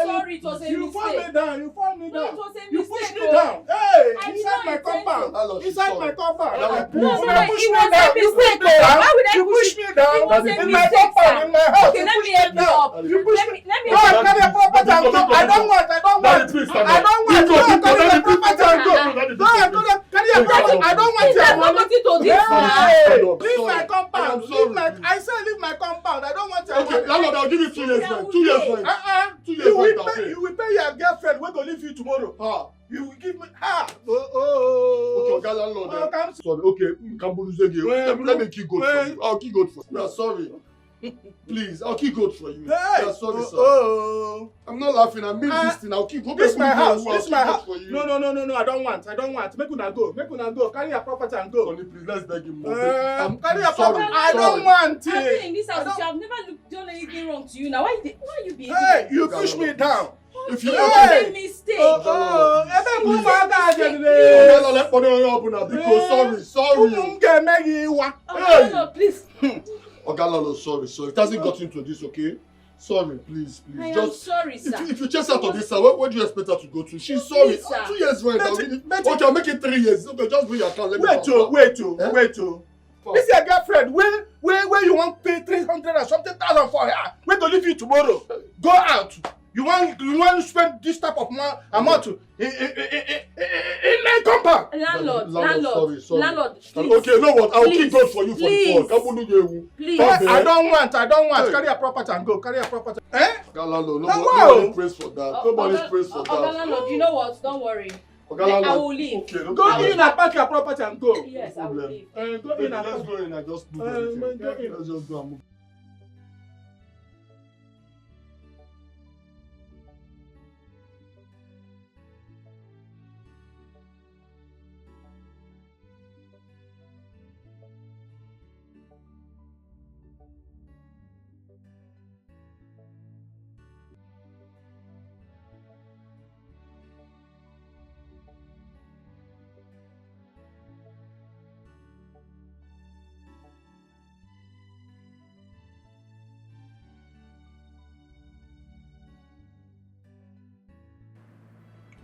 sorry, it was a mistake. You fall me down. No, it was a You mistake. push me down. Hey, I did inside not my intend compound. Inside my compound. No, You it was a push me mistake. down. Why would I You push me down. It was a In my mistake, compound, sir. in my house. Okay, let me help you up. You push me. Let me Go and carry a property and go. I don't want. I don't want. I don't want. Go and carry a property and go. Go and carry a property. I don't want your money. Nothing to this. Leave my compound. I said leave my compound. I don't want your money. Okay, landlord, I'll give you 2 years rent. 2 years rent. 2 years rent. You will pay your girlfriend when go leave you tomorrow. You will give me Okay, landlord. Sorry, okay. Let me keep good for you. I'll keep good for you. Yeah, sorry. Please, I'll keep good for you. Yeah, sorry, sir. I'm not laughing. I mean this thing. I'll keep good. This is my house. This This is my house. No. I don't want. Make una go. Carry your property and go. Honey, please, let's beg him more. Carry your property. I don't want I've it. been in this house. I've never done anything wrong to you. Now, why you behaving? Hey, you push me down. If you It was a mistake. No, please. Ogalalo, sorry. It hasn't got into this, okay? Sorry, please. I am sorry, sir. If you chase out of this, sir, where do you expect her to go to? She's sorry. Please, sir. 2 years rent. Okay, I'll make it 3 years. Okay, just bring your account. Let me Wait. This is your girlfriend. Where you want to pay 300 and something thousand for her? Wait to leave you tomorrow. Go out. You want to spend this type of amount in my compound? Landlord, please. Okay, you know what? I'll keep God for you for the phone. Please. I don't want. Carry your property and go. Nobody prays for that. Nobody prays for that. Landlord, you know what? Don't worry. I will leave. Okay, go in and pack your property and go. Yes, I will leave. Go in and let's go in and just move everything. Let's just go and move.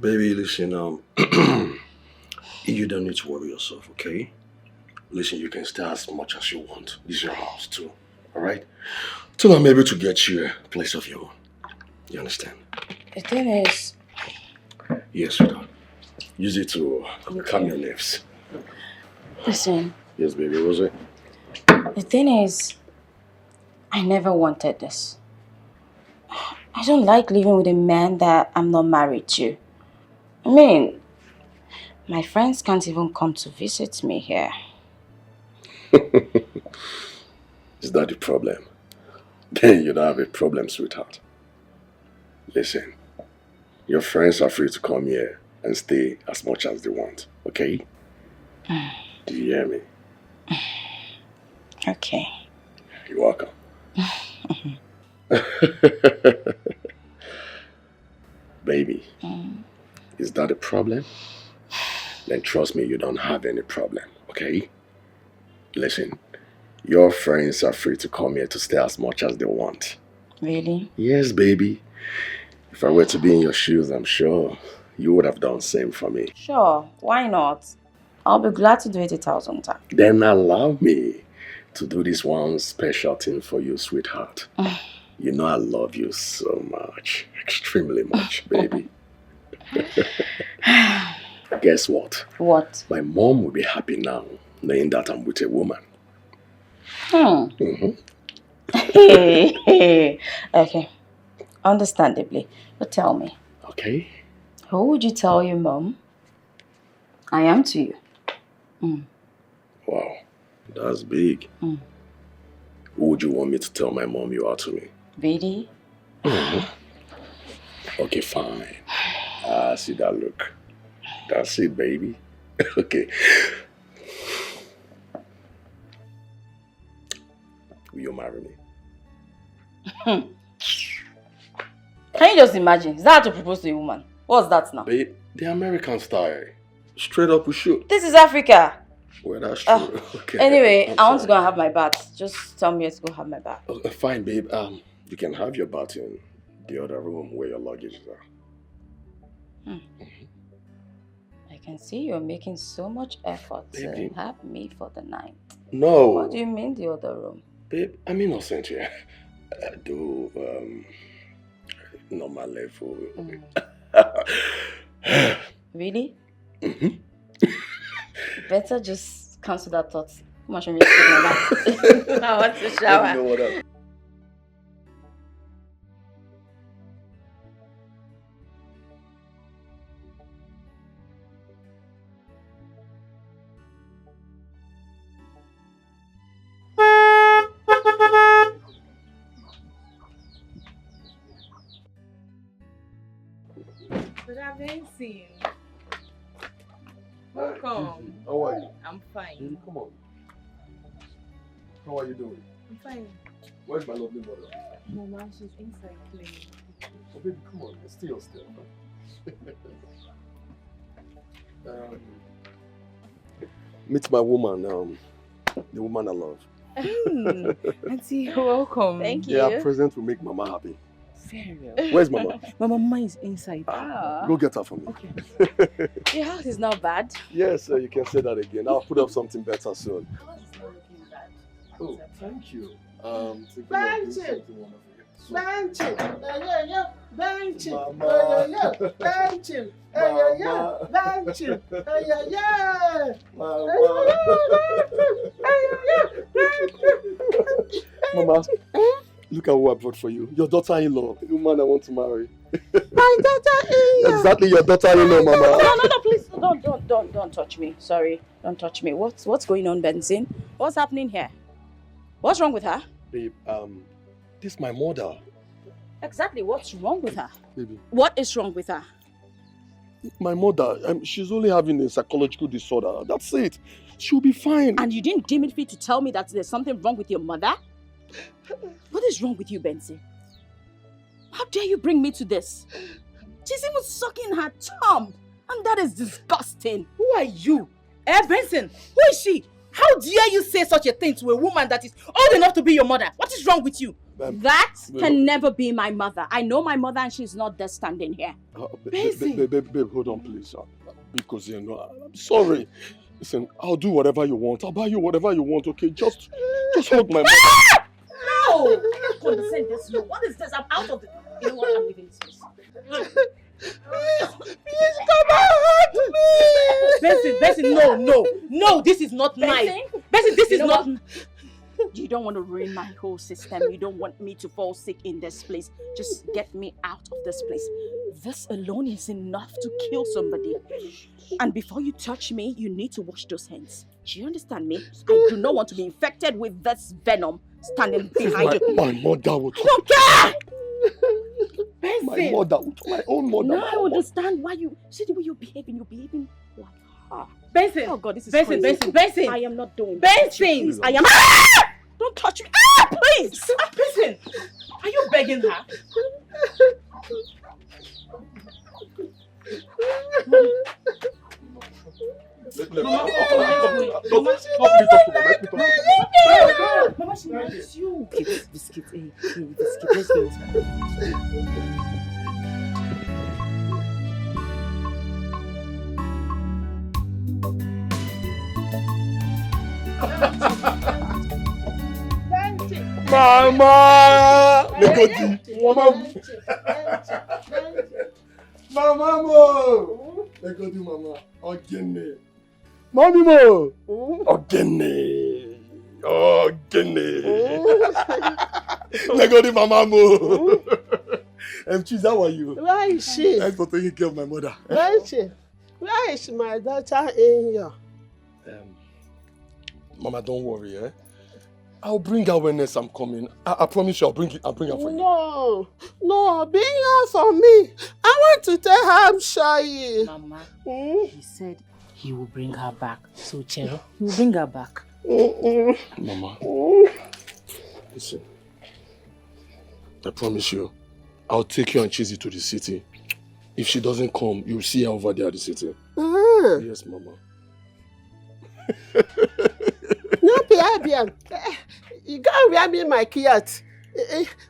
Baby, listen, you don't need to worry yourself, okay? Listen, you can stay as much as you want. This is your house too, alright? Till I'm able to get you a place of your own. You understand? The thing is... Yes, sweetheart. Use it to calm your nerves. Listen. Yes, baby, was it? The thing is, I never wanted this. I don't like living with a man that I'm not married to. I mean, my friends can't even come to visit me here. Is that the problem? Then you don't have a problem, sweetheart. Listen, your friends are free to come here and stay as much as they want, okay? Do you hear me? Okay. You're welcome. Baby, is that a problem? Then trust me, you don't have any problem, okay? Listen, your friends are free to come here to stay as much as they want. Really? Yes, baby. If I were to be in your shoes, I'm sure you would have done the same for me. Sure, why not? I'll be glad to do it 1,000 times. Then allow me to do this one special thing for you, sweetheart. You know I love you so much. Extremely much, baby. Guess what? What? My mom will be happy now, knowing that I'm with a woman. Okay. Understandably. But tell me. Okay. Who would you tell your mom I am to you? Wow, that's big. Who would you want me to tell my mom you are to me? Really? Okay, fine. See that look. That's it, baby. Okay. Will you marry me? Can you just imagine? Is that how to propose to a woman? What's that now? Babe, the American style. Straight up we shoot. This is Africa. Well, that's true. Okay. Anyway, I want to go and have my bath. Just tell me to go have my bath. Fine, babe. You can have your bath in the other room where your luggage is. I can see you're making so much effort to have me for the night. No. What do you mean the other room? Babe, I'm innocent here. Do normal level. Really? Better just cancel that thought. Come on, show me to take my bath. I want to shower. You know what up? Welcome. How are you? I'm fine. Baby, come on. How are you doing? I'm fine. Where's my lovely mother? Mama, she's inside playing. Oh, baby, come on. Stay still. Meet my woman, the woman I love. Auntie, welcome. Thank you. Yeah, present will make Mama happy. Very well. Where's Mama? Mama is inside. Go get her for me. Okay. Your house is not bad. Yes, you can say that again. I'll put up something better soon. The house is not looking bad. Oh, thank you. Mama, look at what I brought for you. Your daughter-in-law, the woman I want to marry. My daughter-in-law. Exactly, your daughter-in-law, Mama. No, please, don't touch me. Sorry, don't touch me. What's going on, Benson? What's happening here? What's wrong with her? Babe, this is my mother. Exactly, what's wrong with her? Baby. What is wrong with her? My mother, she's only having a psychological disorder. That's it. She'll be fine. And you didn't deem it fit to tell me that there's something wrong with your mother? What is wrong with you, Benson? How dare you bring me to this? She's even sucking her thumb. And that is disgusting. Who are you? Benson, who is she? How dare you say such a thing to a woman that is old enough to be your mother? What is wrong with you? That can never be my mother. I know my mother and she's not there standing here. Babe, hold on, please. Because, I'm sorry. Listen, I'll do whatever you want. I'll buy you whatever you want, okay? Just hold my mother. No! You can't condescend this low. What is this? I'm out of it. You know what? I'm leaving this place. Please come out me! Benson, no, this is not nice. Benson, this is not... You don't want to ruin my whole system. You don't want me to fall sick in this place. Just get me out of this place. This alone is enough to kill somebody. And before you touch me, you need to wash those hands. Do you understand me? I do not want to be infected with this venom standing behind you. My mother would talk. Don't care! Benson! My mother would talk. My own mother. Now I understand why you... See the way you're behaving like her. Benson! Oh God, this is Benson, crazy. Benson! I am not doing Benson! this. I am... Don't touch me! Please! Benson! Are you begging her? Mama, she wants you. Biscuit, biscuit. Let's go inside. Mama! Mama mo! Mama. Ogene. Mommy mo! Ogene. Mama mo! Cheese, how are you? Where is she? Thanks for taking care of my mother. Where is she? Where is my daughter in here? Mama, don't worry, eh? I'll bring her when next I'm coming. I promise you I'll bring her for you. No, bring her for me. I want to tell her I'm shy. Mama, he said he will bring her back. So, Chero, he will bring her back. Mama, listen. I promise you, I'll take you and Chizzy to the city. If she doesn't come, you'll see her over there at the city. Yes, Mama. You can't wear me my kiat.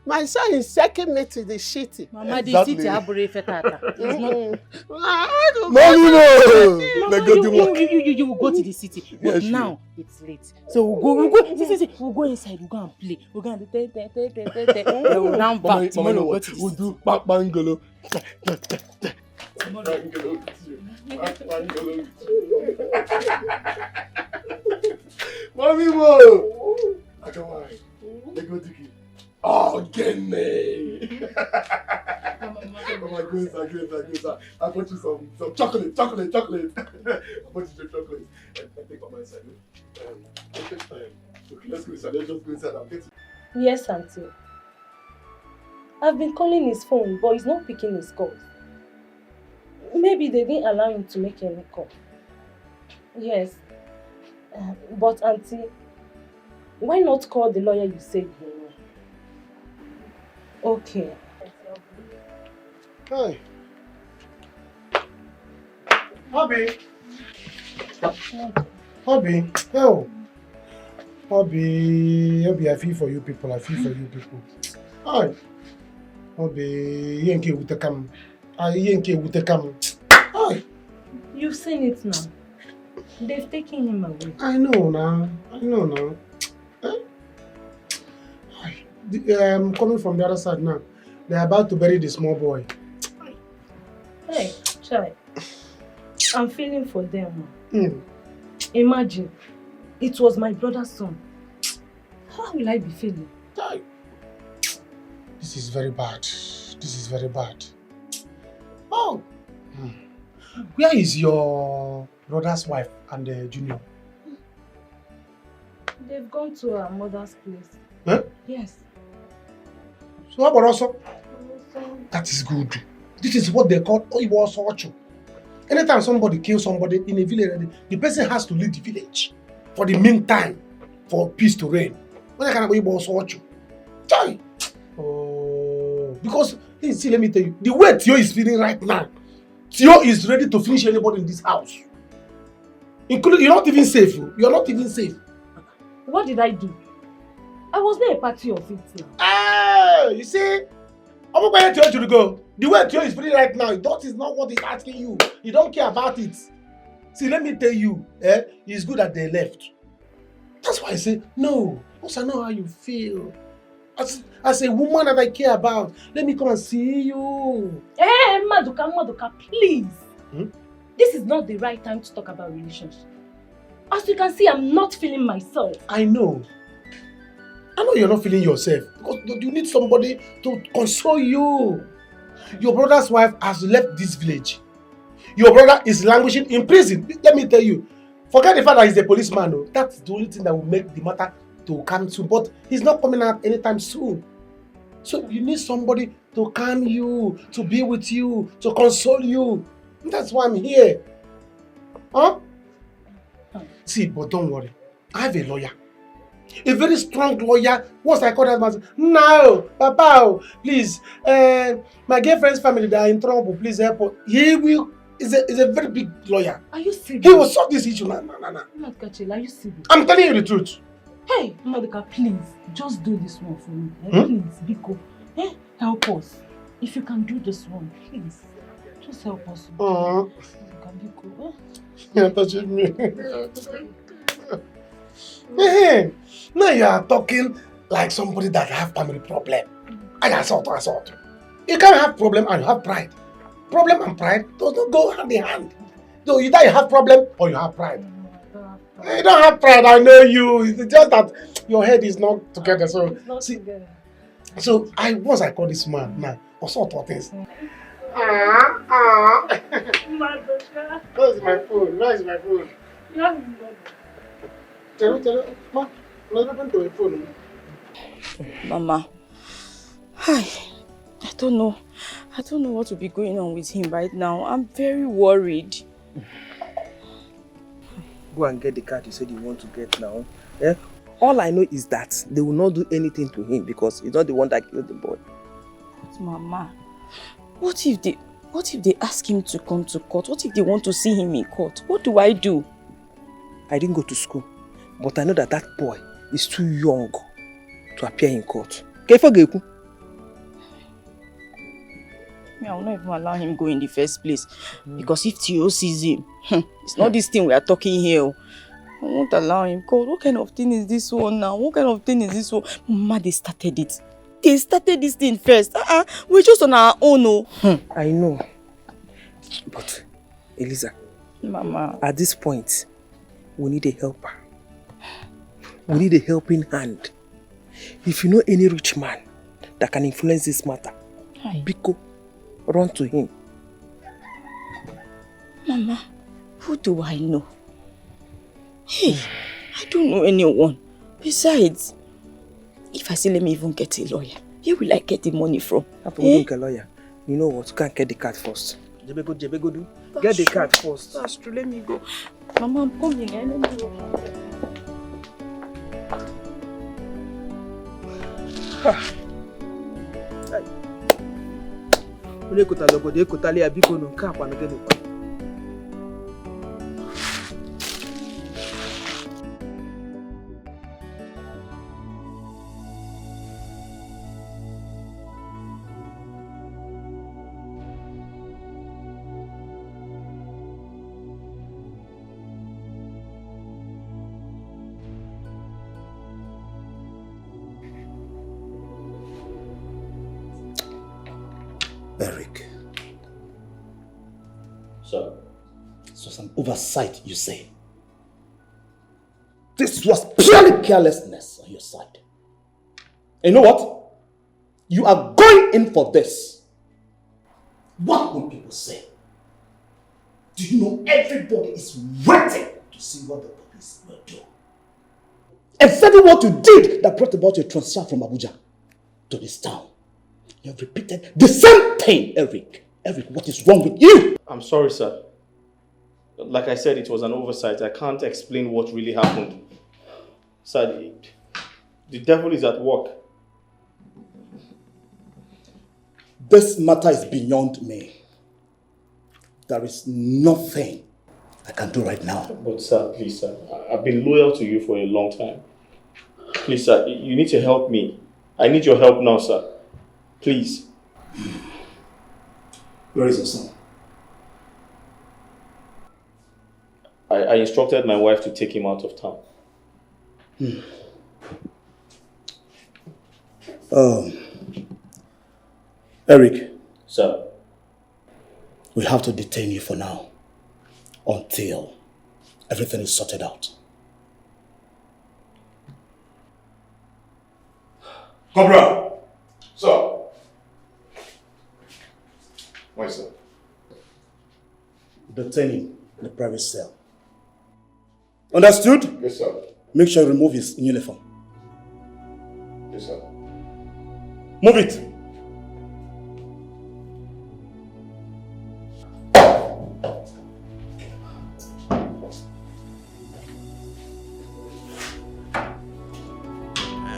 My son is taking me to the city. Mama, the city abure fetata. You will go to the city, but now it's late. So we'll go inside. We'll go and play. We'll go and do we'll now back. Tomorrow we'll go to the city. We'll do bangolo. Mommy mo! Come on. Let's go Dikeh. Oh, get me! Mama, go inside. I bought you some chocolate. I bought you some chocolate. I take on my side. Okay, let's go inside. Let's just go inside. I'll get you. Yes, Auntie. I've been calling his phone, but he's not picking his calls. Maybe they didn't allow him to make any call. Yes. But Auntie, why not call the lawyer you said you know? Okay. Hi. Hobby. Oh. Hobby, I feel for you people. Hi. Hobby, Yankee with the cam. Hi. You've seen it now. They've taken him away. I know now. Coming from the other side now. They're about to bury the small boy. Hey, Chai. I'm feeling for them. Imagine, it was my brother's son. How will I be feeling? This is very bad. Oh! Where is your brother's wife and the junior? They've gone to her mother's place. Huh? Yes. So how about also? That is good. This is what they call Oiwo Socho. Anytime somebody kills somebody in a village, the person has to leave the village for the meantime, for peace to reign. What kind of Oiwo Socho? Oh, because see, let me tell you, the way Tio is feeling right now, Tio is ready to finish anybody in this house. Including, you're not even safe. What did I do? I was not a party of it now. Ah, you see? I'm not going to tell you to go. The way Tio is feeling right now, that is not what he's asking you. He don't care about it. See, let me tell you, it's good that they left. That's why I say, no, because I know how you feel. As a woman that I care about, let me come and see you. Hey, Maduka, please. This is not the right time to talk about relationship. As you can see, I'm not feeling myself. I know you're not feeling yourself because you need somebody to console you. Your brother's wife has left this village. Your brother is languishing in prison. Let me tell you, forget the fact that he's a policeman. That's the only thing that will make the matter to come soon, but he's not coming out anytime soon. So you need somebody to calm you, to be with you, to console you. That's why I'm here. Huh? See, but don't worry. I have a lawyer. A very strong lawyer. Once I call that man, no, Papa, please, my girlfriend's family, they are in trouble. Please help us. He will. Is a very big lawyer. Are you serious? He will solve this issue. No. Madika, are you serious? I'm telling you the truth. Hey, Madika, please, just do this one for me. Please, Biko. Help us. If you can do this one, please. Just help us. Biko. You're touching me. Hey, now you are talking like somebody that have family problem. I assault. You can't have problem and you have pride. Problem and pride does not go hand in hand. So either you have problem or you have pride. You don't have pride, I know you. It's just that your head is not together. So see, so once I call this man now, I saw two things. Where's my phone? Tell ma, what happened to your phone? Mama, I don't know what will be going on with him right now. I'm very worried. Go and get the card you said you want to get now. Eh? All I know is that they will not do anything to him because he's not the one that killed the boy. But Mama, what if they ask him to come to court? What if they want to see him in court? What do I do? I didn't go to school, but I know that boy is too young to appear in court. I will not even allow him go in the first place. Because if Tio sees him, it's not this thing we are talking here. I won't allow him. God, what kind of thing is this one now? Mama, they started it. They started this thing first. We're just on our own. I know. But, Eliza, Mama, at this point, we need a helper. We need a helping hand. If you know any rich man that can influence this matter, Biko, run to him. Mama, who do I know? Hey, I don't know anyone. Besides, if I say let me even get a lawyer, where will I get the money from? Get a lawyer. You know what? You can't get the card first. Jebego, do. Get the card first. That's true. Let me go. Mama, I'm coming. Let me go. Eric. Sir? This was an oversight, you say? This was purely carelessness on your side. And you know what? You are going in for this. What will people say? Do you know everybody is waiting to see what the police will do? Exactly what you did that brought about your transfer from Abuja to this town. You have repeated the same thing, Eric. Eric, what is wrong with you? I'm sorry, sir. Like I said, it was an oversight. I can't explain what really happened. Sir, the devil is at work. This matter is beyond me. There is nothing I can do right now. But sir, please, sir. I've been loyal to you for a long time. Please, sir, you need to help me. I need your help now, sir. Please. Where is your son? I instructed my wife to take him out of town. Eric. Sir. We have to detain you for now until everything is sorted out. Cobra! Sir. Why, sir? Detain him in the private cell. Understood? Yes, sir. Make sure you remove his uniform. Yes, sir. Move it.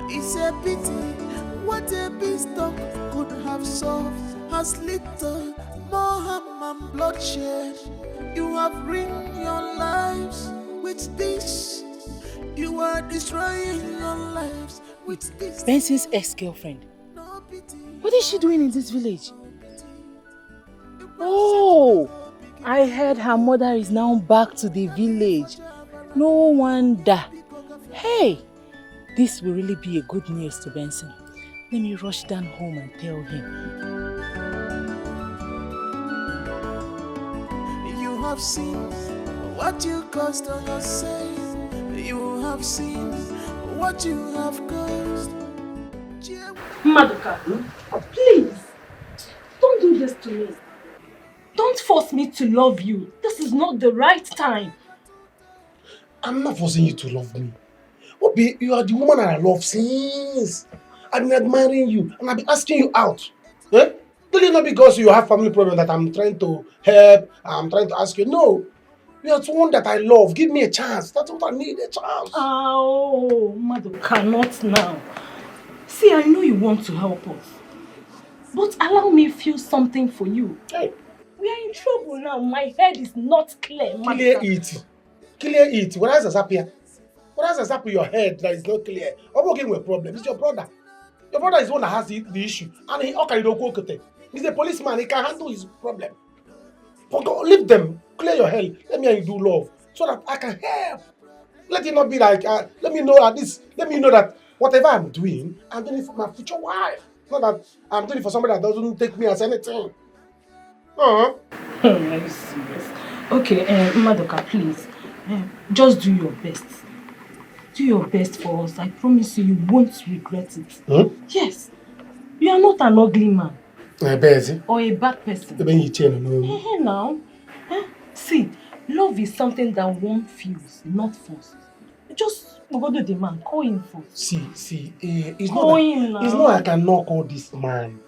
It's a pity what a beanstalk could have solved has little more harm and bloodshed. You have ruined your lives with this. You are destroying your lives with this. Benson's ex-girlfriend. What is she doing in this village? Oh, I heard her mother is now back to the village. No wonder. Hey, this will really be a good news to Benson. Let me rush down home and tell him. You have seen what you caused on yourself. You have seen what you have caused. Madoka, please, don't do this to me. Don't force me to love you. This is not the right time. I'm not forcing you to love me. Obi, you are the woman I love since. I've been admiring you and I've been asking you out. Eh? Really not because you have family problem that I'm trying to help, I'm trying to ask you. No. You are someone that I love. Give me a chance. That's what I need, a chance. Oh, Madoka, not now. See, I know you want to help us. But allow me feel something for you. Hey. We are in trouble now. My head is not clear, Madoka. Clear it. Clear it. What else has happened? What else has happened in your head that is not clear? I'm working with a problem. It's your brother. Your brother is the one that has the issue. And he he's a policeman. He can handle his problem. Leave them. Clear your head. Let me and you do love. So that I can help. Let it not be like, let me know that this, let me know that whatever I'm doing it for my future wife. Not that I'm doing it for somebody that doesn't take me as anything. Are you serious? Okay, Madoka, please. Just do your best. Do your best for us. I promise you, you won't regret it. Yes. You are not an ugly man. Or a bad person. Now. See, love is something that one feels, not forced. Just go to the man. Call him first. See, it's not I cannot call this man.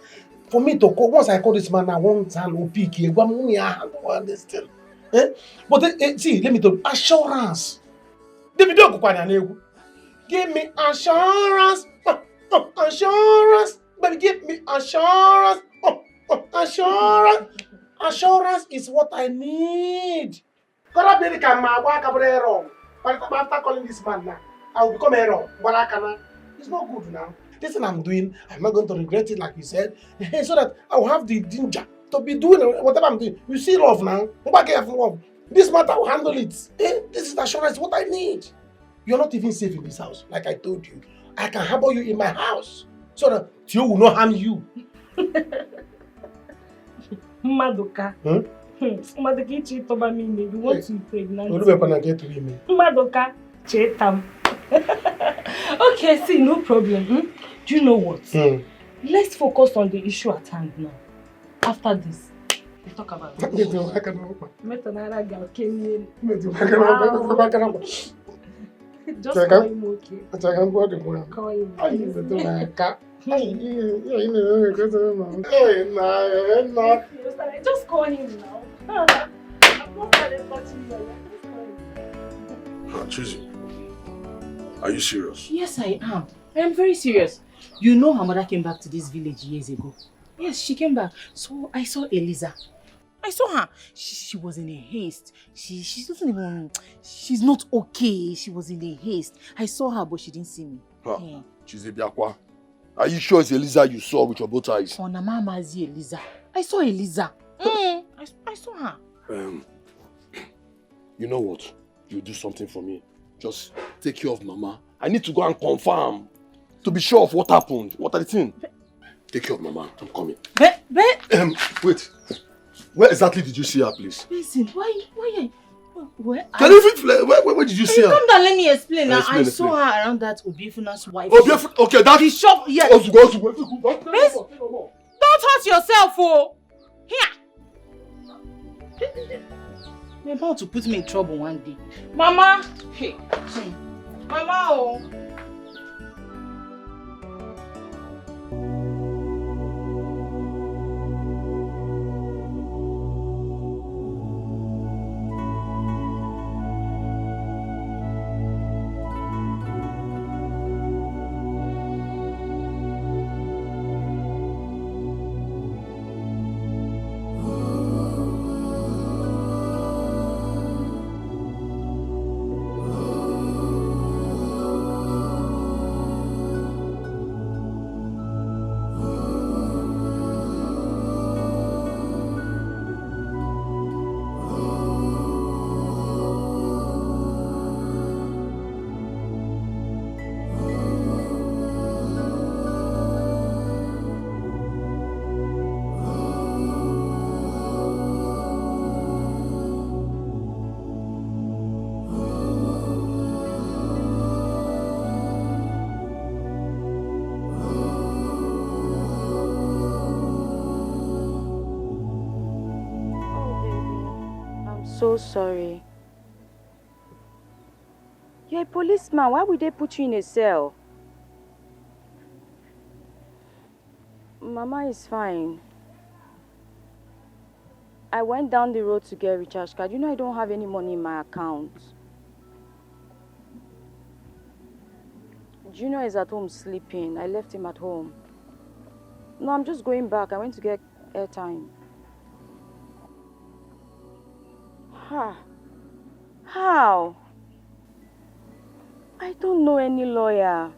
For me to call, once I call this man, I won't hand OP. I don't understand. But see, let me tell you, assurance. Give me assurance. Assurance. Baby, give me assurance. Assurance. Assurance is what I need. After calling this man now, I will become a hero. It's not good now. This thing I'm doing, I'm not going to regret it like you said. So that I will have the danger to be doing whatever I'm doing. You see love now. Love. This matter will handle it. This is the assurance what I need. You're not even safe in this house, like I told you. I can harbor you in my house so that you will not harm you. Madoka. Madoka, cheat over me. You want to pregnant? Madoka, cheat them. Okay, see, no problem. Do you know what? Let's focus on the issue at hand now. After this, we'll talk about it. Just call him, okay? Call him. Just call him now. I'm not touching you. Just call him. Chizzy, are you serious? Yes, I am. I am very serious. You know her mother came back to this village years ago. Yes, she came back. So I saw Eliza. I saw her. She was in a haste. She doesn't even... She's not okay. She was in a haste. I saw her, but she didn't see me. Chizzy Biakwa, are you sure it's Eliza you saw with your both eyes? Oh, Mamazi Eliza. I saw Eliza. I saw her. You know what? You do something for me. Just take care of Mama. I need to go and confirm to be sure of what happened. What are the things? Take care of Mama. I'm coming. Wait. Where exactly did you see her, please? Listen, why? Where did you see her? Come down, let me explain. Now, I saw her around that Obiefuna's wife. Okay, that's... The shop, yes. Don't hurt yourself, oh. Here. You're about to put me in trouble one day. Mama. Hey. Mama, oh. so sorry. You're a policeman. Why would they put you in a cell? Mama is fine. I went down the road to get a recharge card. You know I don't have any money in my account. Junior is at home sleeping. I left him at home. No, I'm just going back. I went to get airtime. How? I don't know any lawyer.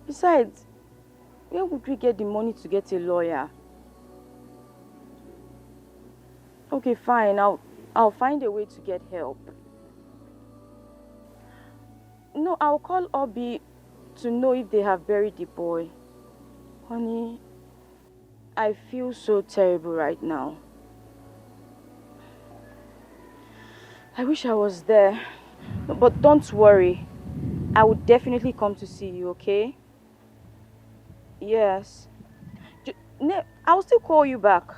Besides, where would we get the money to get a lawyer? Okay, fine. I'll find a way to get help. No, I'll call Obi to know if they have buried the boy. Honey, I feel so terrible right now. I wish I was there. But don't worry. I will definitely come to see you, okay? Yes. I'll still call you back.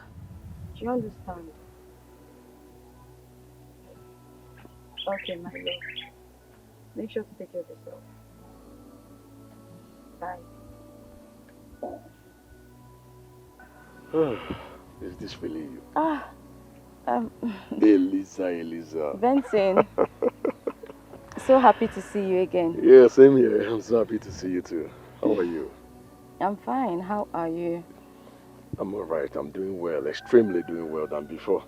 Do you understand? Okay, my love. Make sure to take care of yourself. Bye. Is this really you? Eliza. Benson. So happy to see you again. Yeah, same here. I'm so happy to see you too. How are you? I'm fine. How are you? I'm alright. I'm doing well. Extremely doing well than before.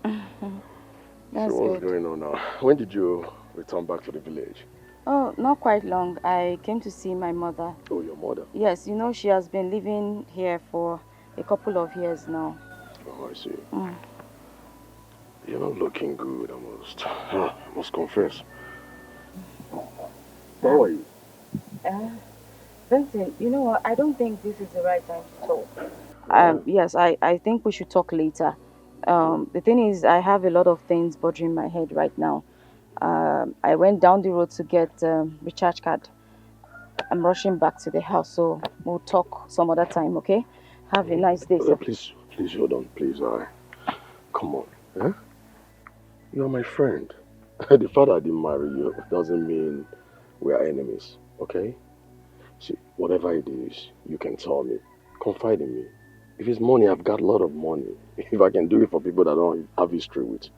That's so what's good. going on now? When did you return back to the village? Oh, not quite long. I came to see my mother. Oh, your mother? Yes, you know she has been living here for a couple of years now. Oh, I see. You're not looking good, I must confess. How are you? Vincent, you know what? I don't think this is the right time to talk. Yes, I think we should talk later. The thing is, I have a lot of things bothering my head right now. I went down the road to get recharge card. I'm rushing back to the house, so we'll talk some other time, okay? Have a nice day, sir. Please hold on, please. Come on. Eh? You are my friend. The fact I didn't marry you doesn't mean we are enemies, okay? See, whatever it is, you can tell me. Confide in me. If it's money, I've got a lot of money. If I can do it for people that I don't have history with,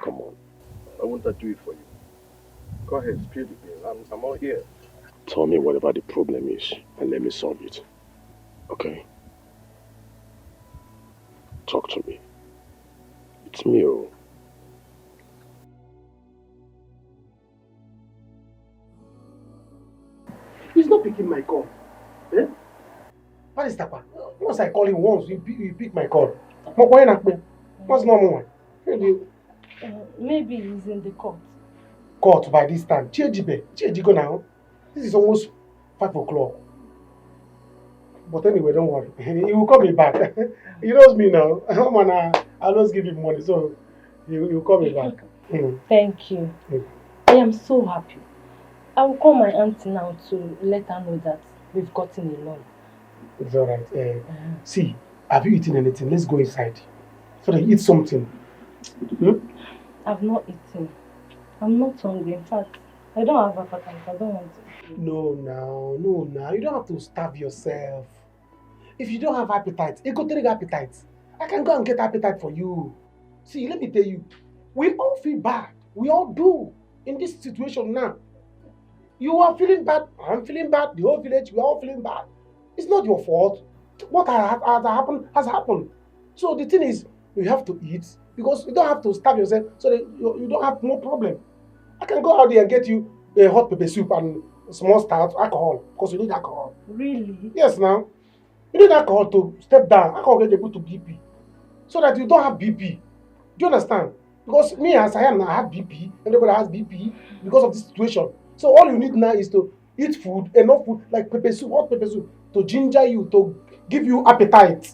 come on. I want to do it for you. Go ahead, spill the beans. I'm all here. Tell me whatever the problem is and let me solve it. Okay? Talk to me. It's me, oh. He's not picking my call. Eh? What is that? Once I call him once, you pick my call. What's normal? Maybe he's in the court. Court by this time. Go now. This is almost 5 o'clock. But anyway, don't worry. He will call me back. He knows me now. I'll just give him money, so he will call me back. Thank you. I am so happy. I will call my auntie now to let her know that we've gotten a loan. It's alright. See, have you eaten anything? Let's go inside. So they eat something. I've not eaten. I'm not hungry. In fact, I don't have appetite. I don't want to. No, now. You don't have to starve yourself. If you don't have appetite, you go take appetite. I can go and get appetite for you. See, let me tell you, we all feel bad. We all do in this situation now. You are feeling bad. I'm feeling bad. The whole village, we are all feeling bad. It's not your fault. What has happened has happened. So the thing is, you have to eat because you don't have to starve yourself so that you don't have more problem. I can go out there and get you a hot pepper soup and small stout alcohol because you need alcohol. Really? Yes, now. You need alcohol to step down. Alcohol get able to BP so that you don't have BP. Do you understand? Because me as I am, I have BP. Everybody has BP because of this situation. So all you need now is to eat food, enough food like pepper soup, hot pepper soup, to ginger you, to give you appetite.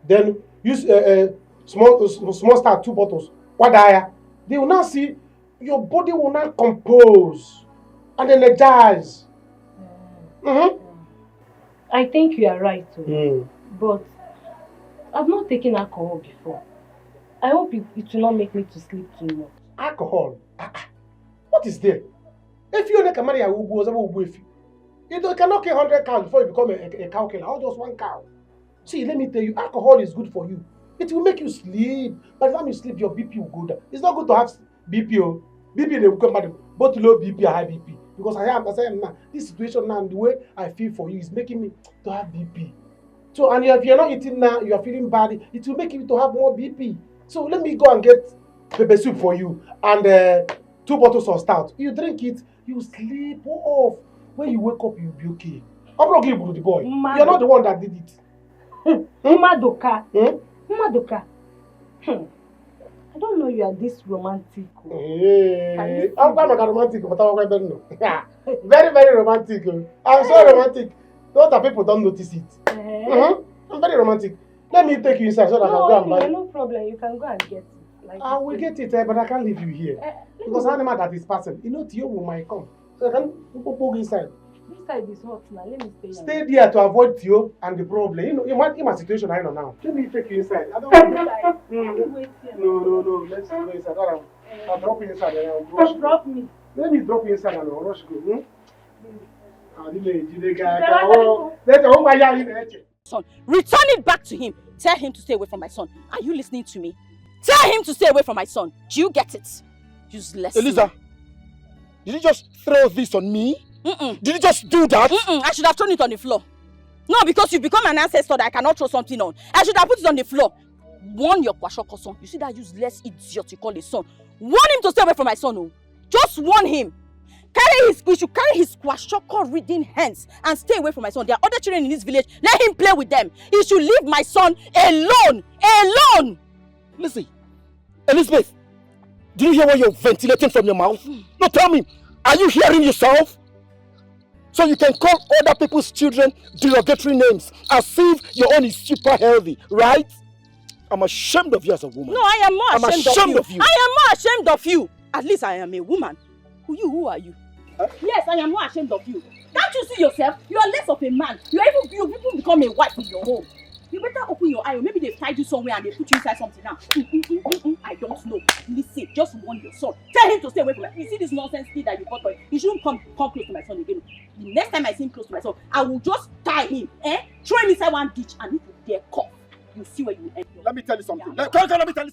Then use small star 2 bottles. Wadaya. They will now see your body will now compose and energize. I think you are right, too. But I've not taken alcohol before. I hope it will not make me to sleep too much. Alcohol. What is there? If you can marry a ubu, you cannot kill 100 cows before you become a cow killer, or just one cow. See, let me tell you, alcohol is good for you. It will make you sleep. By the time you sleep, your BP will go down. It's not good to have BP. BP, they will come back both low BP and high BP. Because I am now, this situation now, the way I feel for you is making me to have BP. So, and if you're not eating now, you are feeling bad, it will make you to have more BP. So, let me go and get pepper soup for you and 2 bottles of stout. You drink it, you sleep off. When you wake up, you'll be okay. I'm not giving to the boy. You're not the one that did it. Madoka. Madoka. I don't know you are this romantic. Hey, I'm not romantic, but I'm very, very romantic. I'm so romantic. Not that people don't notice it. I'm very romantic. Let me take you inside so that I can go and buy it. No problem. You can go and get it. I will get it, but I can't leave you here. Because animal that is passing, you know, Tio might come. So I can go inside. This side is hot now. Let me stay. Stay there to avoid Tio and the problem. You know, in my situation, I know now. Let me take you inside. I don't want to. No. Let's go inside. I'll drop you inside and I'll rush. Drop me. Let me drop you inside and I'll rush go. Son, return it back to him. Tell him to stay away from my son. Are you listening to me? Tell him to stay away from my son. Do you get it? Useless. Eliza, did you just throw this on me? Did you just do that? I should have thrown it on the floor. No, because you've become an ancestor that I cannot throw something on. I should have put it on the floor. Warn your Kwashoko son. You see that useless idiot you call his son. Warn him to stay away from my son. Oh. Just warn him. We should carry his Kwashoko reading hands and stay away from my son. There are other children in this village. Let him play with them. He should leave my son alone. Alone. Listen, Elizabeth, do you hear what you're ventilating from your mouth? No, tell me, are you hearing yourself? So you can call other people's children derogatory names as if your own is super healthy, right? I'm ashamed of you as a woman. No, I am more ashamed of you. I am more ashamed of you. At least I am a woman. Who are you? Yes, I am more ashamed of you. Can't you see yourself? You are less of a man. You even become a wife in your home. You better open your eye, or maybe they've tied you somewhere and they put you inside something now. I don't know. Listen, just warn your son. Tell him to stay away from me. You see this nonsense kid that you got for him? He shouldn't come close to my son again. The next time I see him close to my son, I will just tie him, throw him inside one ditch, and if you dare cough, you see where you end. Let me tell you something. Let me tell you something.